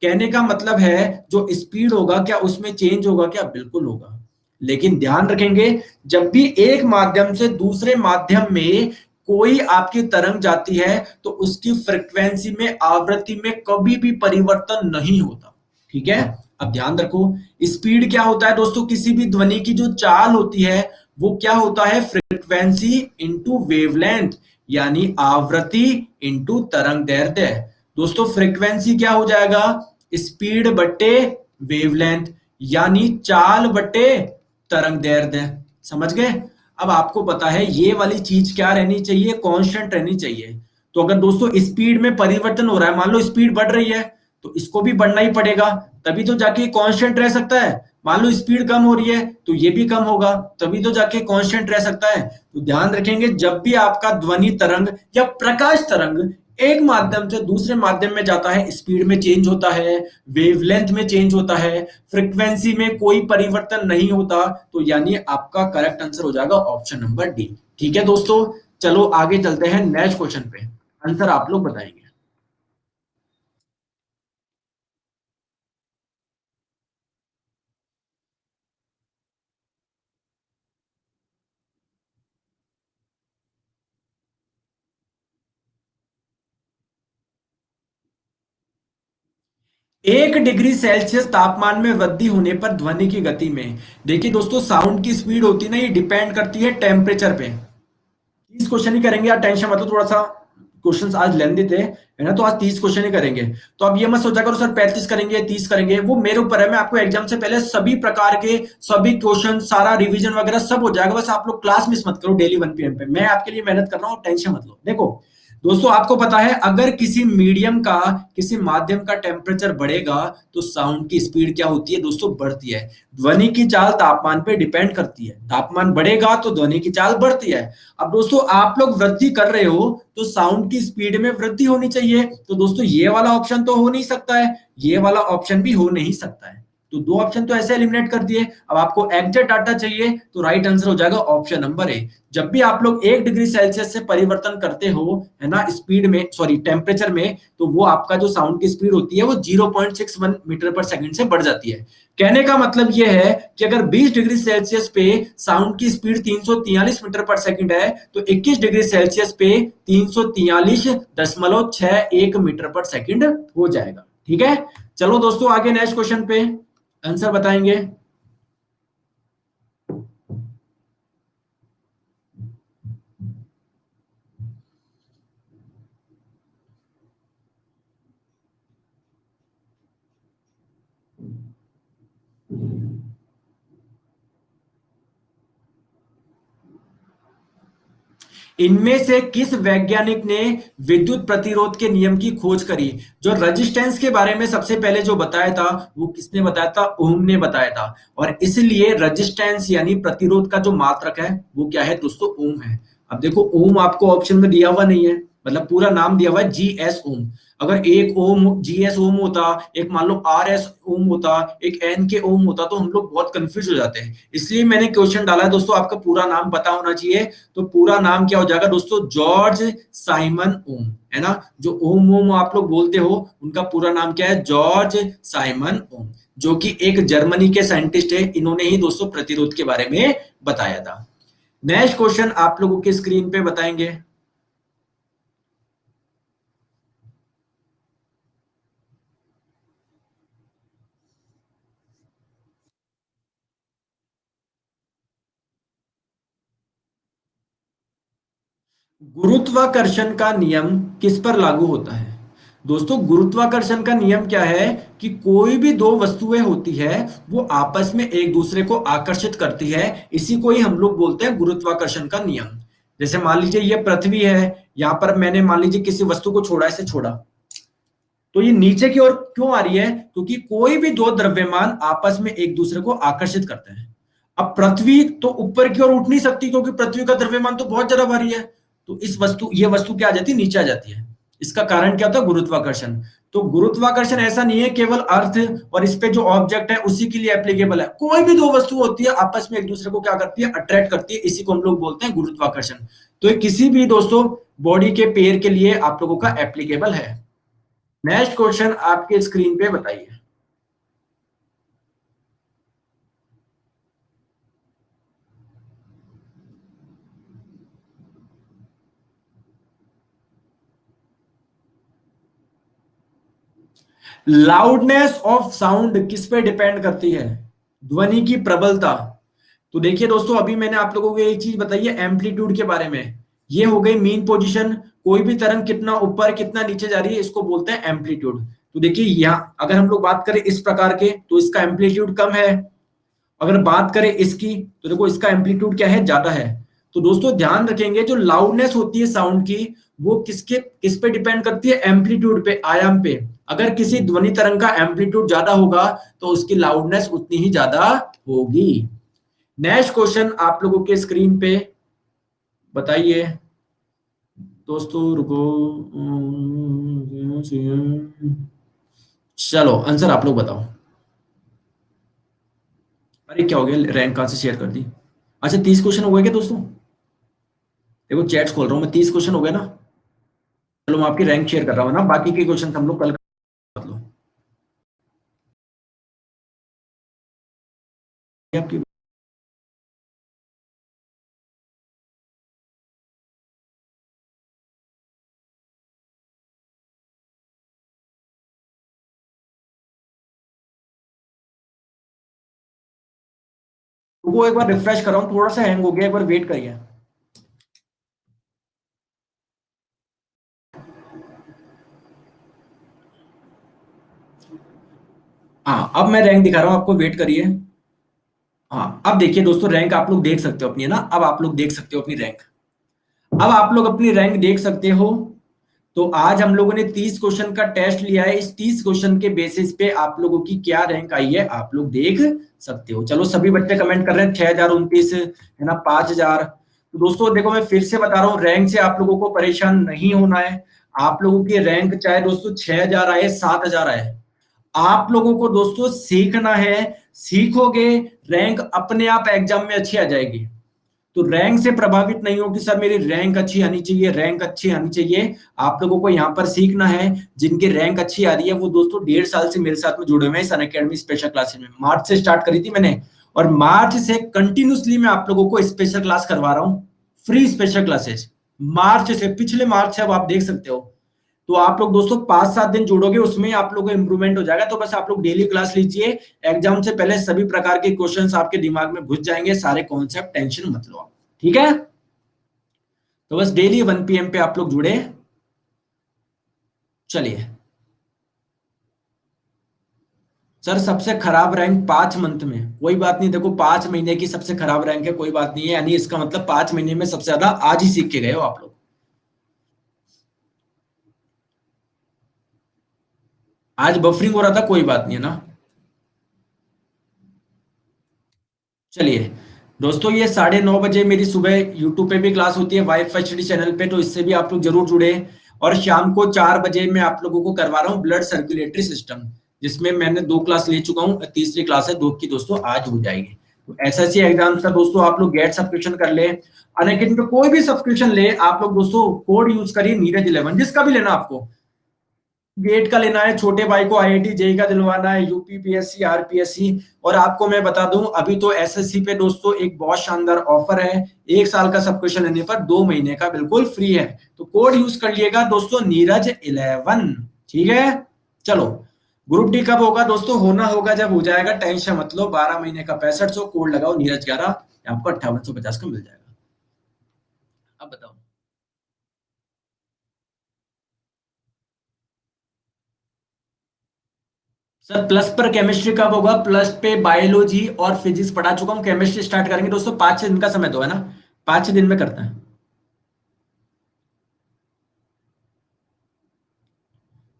कहने का मतलब है जो स्पीड होगा क्या उसमें चेंज होगा क्या? बिल्कुल होगा। लेकिन ध्यान रखेंगे, जब भी एक माध्यम से दूसरे माध्यम में कोई आपकी तरंग जाती है तो उसकी फ्रिक्वेंसी में, आवृत्ति में कभी भी परिवर्तन नहीं होता। ठीक है। अब ध्यान रखो, स्पीड क्या होता है दोस्तों? किसी भी ध्वनि की जो चाल होती है वो क्या होता है? फ्रीक्वेंसी इंटू वेवलेंथ, यानी आवृत्ति इंटू तरंग दैर्ध्य। दोस्तों फ्रीक्वेंसी क्या हो जाएगा? स्पीड बट्टे वेवलेंथ, यानी चाल बट्टे तरंग दैर्ध्य। समझ गए? अब आपको पता है ये वाली चीज क्या रहनी चाहिए? कांस्टेंट रहनी चाहिए। तो अगर दोस्तों स्पीड में परिवर्तन हो रहा है, मान लो स्पीड बढ़ रही है तो इसको भी बढ़ना ही पड़ेगा, तभी तो जाके कांस्टेंट रह सकता है। मान लो स्पीड कम हो रही है तो ये भी कम होगा, तभी तो जाके कांस्टेंट रह सकता है। तो ध्यान रखेंगे, जब भी आपका ध्वनि तरंग या प्रकाश तरंग एक माध्यम से दूसरे माध्यम में जाता है, स्पीड में चेंज होता है, वेवलेंथ में चेंज होता है, फ्रीक्वेंसी में कोई परिवर्तन नहीं होता, तो यानी आपका करेक्ट आंसर हो जाएगा ऑप्शन नंबर डी। ठीक है दोस्तों, चलो आगे चलते हैं नेक्स्ट क्वेश्चन पे। आंसर आप लोग बताएंगे। एक डिग्री सेल्सियस तापमान में वृद्धि होने पर ध्वनि की गति में, देखिए दोस्तों साउंड की स्पीड होती है ना, ये डिपेंड करती है टेम्परेचर पे। 30 क्वेश्चन ही करेंगे यार, टेंशन मतलब थोड़ा सा क्वेश्चंस आज लेंदी थे, है ना। तो आज 30 क्वेश्चन ही करेंगे। तो अब ये मत सोचा करो सर 35 करेंगे 30 करेंगे, वो मेरे ऊपर है। मैं आपको एग्जाम से पहले सभी प्रकार के सभी क्वेश्चन, सारा रिवीजन वगैरह सब हो जाएगा। बस आप लोग क्लास मिस मत करो डेली 1 PM पे, मैं आपके लिए मेहनत कर रहा हूँ, टेंशन मत लो। देखो दोस्तों आपको पता है अगर किसी मीडियम का, किसी माध्यम का टेम्परेचर बढ़ेगा तो साउंड की स्पीड क्या होती है दोस्तों? बढ़ती है। ध्वनि की चाल तापमान पे डिपेंड करती है, तापमान बढ़ेगा तो ध्वनि की चाल बढ़ती है। अब दोस्तों आप लोग वृद्धि कर रहे हो तो साउंड की स्पीड में वृद्धि होनी चाहिए, तो दोस्तों ये वाला ऑप्शन तो हो नहीं सकता है, ये वाला ऑप्शन भी हो नहीं सकता है। तो दो ऑप्शन तो ऐसे एलिमिनेट कर दिए। अब आपको एग्जैक्ट डाटा चाहिए तो राइट आंसर हो जाएगा ऑप्शन नंबर ए। जब भी आप लोग 1 डिग्री सेल्सियस से परिवर्तन करते हो, है ना, स्पीड में, सॉरी टेम्परेचर में, तो वो आपका जो साउंड की स्पीड होती है वो 0.61 मीटर पर सेकंड से बढ़ जाती है। कहने का मतलब ये है कि अगर 20 डिग्री सेल्सियस पे साउंड की स्पीड 343 मीटर पर सेकंड है तो 21 डिग्री सेल्सियस पे 343.61 मीटर पर सेकंड हो जाएगा। ठीक है, चलो दोस्तों आगे नेक्स्ट क्वेश्चन पे आंसर बताएंगे। इनमें से किस वैज्ञानिक ने विद्युत प्रतिरोध के नियम की खोज करी? जो रेजिस्टेंस के बारे में सबसे पहले जो बताया था वो किसने बताया था? ओम ने बताया था। और इसलिए रेजिस्टेंस यानी प्रतिरोध का जो मात्रक है वो क्या है दोस्तों? ओम है। अब देखो ओम आपको ऑप्शन में दिया हुआ नहीं है, मतलब पूरा नाम दिया हुआ है जीएस ओम। अगर एक ओम जीएस ओम होता, एक मान लो आरएस ओम होता, एक एन के ओम होता, तो हम लोग बहुत कंफ्यूज हो जाते हैं। इसलिए मैंने क्वेश्चन डाला है दोस्तों, आपका पूरा नाम पता होना चाहिए। तो पूरा नाम क्या हो जाएगा दोस्तों? जॉर्ज साइमन ओम, है ना। जो ओम ओम आप लोग बोलते हो उनका पूरा नाम क्या है? जॉर्ज साइमन ओम, जो कि एक जर्मनी के साइंटिस्ट है। इन्होंने ही दोस्तों प्रतिरोध के बारे में बताया था। नेक्स्ट क्वेश्चन आप लोगों के स्क्रीन पे बताएंगे। गुरुत्वाकर्षण का नियम किस पर लागू होता है? दोस्तों गुरुत्वाकर्षण का नियम क्या है कि कोई भी दो वस्तुएं होती है वो आपस में एक दूसरे को आकर्षित करती है, इसी को ही हम लोग बोलते हैं गुरुत्वाकर्षण का नियम। जैसे मान लीजिए ये पृथ्वी है, यहां पर मैंने मान लीजिए किसी वस्तु को छोड़ा, ऐसे छोड़ा, तो ये नीचे की ओर क्यों आ रही है? क्योंकि कोई भी दो द्रव्यमान आपस में एक दूसरे को आकर्षित करते हैं। अब पृथ्वी तो ऊपर की ओर उठ नहीं सकती क्योंकि पृथ्वी का द्रव्यमान तो बहुत ज्यादा भारी है, तो इस वस्तु ये वस्तु क्या आ जाती है? नीचे आ जाती है। इसका कारण क्या होता है? गुरुत्वाकर्षण। तो गुरुत्वाकर्षण ऐसा नहीं है केवल अर्थ और इस पे जो ऑब्जेक्ट है उसी के लिए एप्लीकेबल है, कोई भी दो वस्तु होती है आपस में एक दूसरे को क्या करती है? अट्रैक्ट करती है, इसी को हम लोग बोलते हैं गुरुत्वाकर्षण। तो ये किसी भी दोस्तों बॉडी के पेयर के लिए आप लोगों का एप्लीकेबल है। नेक्स्ट क्वेश्चन आपके स्क्रीन पे बताइए। लाउडनेस ऑफ साउंड किस पे डिपेंड करती है? ध्वनि की प्रबलता। तो देखिए दोस्तों अभी मैंने आप लोगों को एक चीज बताई है एम्पलीट्यूड के बारे में। ये हो गई मीन पोजीशन, कोई भी तरंग कितना ऊपर कितना नीचे जा रही है इसको बोलते हैं एम्पलीट्यूड। तो देखिए यहाँ अगर हम लोग बात करें इस प्रकार के तो इसका एम्पलीट्यूड कम है, अगर बात करें इसकी तो देखो इसका एम्पलीट्यूड क्या है? ज्यादा है। तो दोस्तों ध्यान रखेंगे जो लाउडनेस होती है साउंड की वो किस पे डिपेंड करती है? एम्पलीट्यूड पे, आयाम पे। अगर किसी ध्वनि तरंग का एम्पलीट्यूड ज्यादा होगा तो उसकी लाउडनेस उतनी ही ज्यादा होगी। नेक्स्ट क्वेश्चन आप लोगों के स्क्रीन पे बताइए दोस्तों, रुको। चलो आंसर आप लोग बताओ। अरे क्या हो गया, रैंक कहां से शेयर कर दी? अच्छा 30 क्वेश्चन हो गए क्या दोस्तों? देखो चैट्स खोल रहा हूँ मैं, 30 क्वेश्चन हो गए ना। चलो मैं आपकी रैंक शेयर कर रहा हूँ ना, बाकी के क्वेश्चन हम लोग कल कर लो। आपकी वो एक बार रिफ्रेश कर रहा हूँ, थोड़ा सा हैंग हो गया, एक बार वेट करिए। हाँ अब मैं रैंक दिखा रहा हूँ आपको, वेट करिए। हाँ अब देखिए दोस्तों रैंक आप लोग देख सकते हो अपनी, है ना। अब आप लोग देख सकते हो अपनी रैंक। अब आप लोग अपनी रैंक देख सकते हो। तो आज हम लोगों ने 30 क्वेश्चन का टेस्ट लिया है। इस 30 क्वेश्चन के बेसिस पे आप लोगों की क्या रैंक आई है आप लोग देख सकते हो। चलो सभी बच्चे कमेंट कर रहे हैं 6029 है ना, 5000। तो दोस्तों देखो मैं फिर से बता रहा हूँ, रैंक से आप लोगों को परेशान नहीं होना है। आप लोगों की रैंक चाहे दोस्तों 6000 आए 7000 आए, आप लोगों को दोस्तों सीखना है। सीखोगे रैंक अपने आप एग्जाम में अच्छी आ जाएगी। तो रैंक से प्रभावित नहीं हो कि सर मेरी रैंक अच्छी आनी चाहिए, रैंक अच्छी आनी चाहिए। आप लोगों को यहाँ पर सीखना है। जिनकी रैंक अच्छी आ रही है वो दोस्तों 1.5 साल से मेरे साथ में जुड़े हुए हैं इस अनअकैडमी स्पेशल क्लासेस में। मार्च से स्टार्ट करी थी मैंने, और मार्च से कंटिन्यूसली मैं आप लोगों को स्पेशल क्लास करवा रहा हूँ, फ्री स्पेशल क्लासेस। मार्च से, पिछले मार्च से, अब आप देख सकते हो। तो आप लोग दोस्तों 5-7 दिन जुड़ोगे, उसमें आप लोगों को इंप्रूवमेंट हो जाएगा। तो बस आप लोग डेली क्लास लीजिए, एग्जाम से पहले सभी प्रकार के क्वेश्चंस आपके दिमाग में घुस जाएंगे, सारे कॉन्सेप्ट, टेंशन मत लो आप, ठीक है। तो बस डेली 1 PM पे आप लोग जुड़े। चलिए सर, सबसे खराब रैंक 5 मंथ में, कोई बात नहीं, देखो 5 महीने की सबसे खराब रैंक है, कोई बात नहीं है, यानी इसका मतलब 5 महीने में सबसे ज्यादा आज ही सीख के गए हो आप लोग। आज बफरिंग हो रहा था, कोई बात नहीं है ना। चलिए दोस्तों, ये 9:30 बजे मेरी सुबह यूट्यूब पे भी क्लास होती है, वाइफ स्टडी चैनल पे, तो इससे भी आप लोग जरूर जुड़े। और शाम को 4 बजे मैं आप लोगों को करवा रहा हूँ ब्लड सर्कुलेटरी सिस्टम, जिसमें मैंने 2 क्लास ले चुका हूँ, तीसरी क्लास है, 2 की दोस्तों आज हो जाएगी। तो एसएससी एग्जाम्स का दोस्तों आप लोग गेट सब्सक्रिप्शन कर ले, अनअकैडमी पे कोई भी सब्सक्रिप्शन ले आप लोग दोस्तों, कोड यूज करिए नीरज11, जिसका भी लेना आपको। गेट का लेना है, छोटे भाई को आईआईटी जेई का दिलवाना है, यूपीपीएससी आरपीएससी। और आपको मैं बता दूं, अभी तो एसएससी पे दोस्तों एक बहुत शानदार ऑफर है, 1 साल का सब्सक्रिप्शन लेने पर 2 महीने का बिल्कुल फ्री है। तो कोड यूज कर लिएगा दोस्तों, नीरज11, ठीक है। चलो, ग्रुप डी कब होगा दोस्तों? होना होगा जब हो जाएगा, टेंशन मत लो। 12 महीने का 6500, कोड लगाओ नीरज11, आपको 5850 का मिल जाएगा। अब बताओ सर, प्लस पर केमिस्ट्री कब होगा? प्लस पे बायोलॉजी और फिजिक्स पढ़ा चुका हूँ, केमिस्ट्री स्टार्ट करेंगे दोस्तों, 5-6 दिन का समय तो है ना, 5-6 दिन में करते हैं।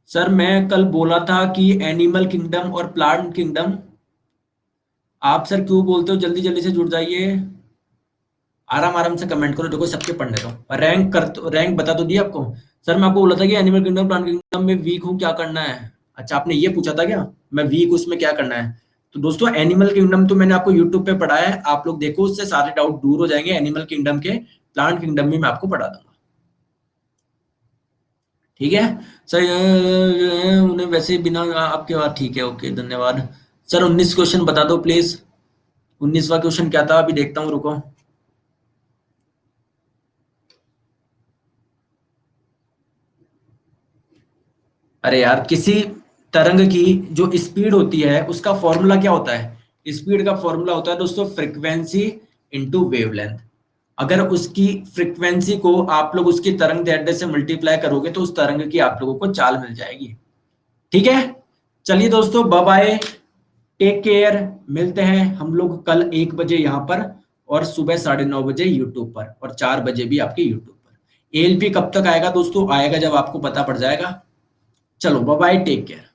सर मैं कल बोला था कि एनिमल किंगडम और प्लांट किंगडम। आप सर क्यों बोलते हो, जल्दी जल्दी से जुड़ जाइए, आराम आराम से कमेंट करो, देखो सबके पढ़ने दो। रैंक कर तो, रैंक बता तो दिया आपको। सर मैं आपको बोला था कि एनिमल किंगडम प्लांट किंगडम में वीक हूँ, क्या करना है? अच्छा, आपने ये पूछा था क्या, मैं वीक उसमें क्या करना है? तो दोस्तों एनिमल किंगडम तो मैंने आपको यूट्यूब पे पढ़ाया है, आप लोग देखो, उससे सारे डाउट दूर हो जाएंगे एनिमल किंगडम के। प्लांट किंगडम भी मैं आपको पढ़ा दूंगा, ठीक है। सर उन्हें वैसे बिना आपके बाद, ठीक है, ओके, धन्यवाद। सर 19 क्वेश्चन बता दो प्लीज, 19वां क्वेश्चन क्या था, अभी देखता हूँ, रुको। अरे यार, किसी तरंग की जो स्पीड होती है उसका फॉर्मूला क्या होता है? स्पीड का फॉर्मूला होता है दोस्तों फ्रीक्वेंसी इनटू वेवलेंथ। अगर उसकी फ्रीक्वेंसी को आप लोग उसकी तरंग दैर्ध्य से मल्टीप्लाई करोगे तो उस तरंग की आप लोगों को चाल मिल जाएगी, ठीक है। चलिए दोस्तों, बाय बाय, टेक केयर। मिलते हैं हम लोग कल 1 बजे यहाँ पर, और सुबह 9:30 बजे यूट्यूब पर, और 4 बजे भी आपके यूट्यूब पर। एएलपी कब तक आएगा दोस्तों? आएगा जब आपको पता पड़ जाएगा। चलो बाय बाय, टेक केयर।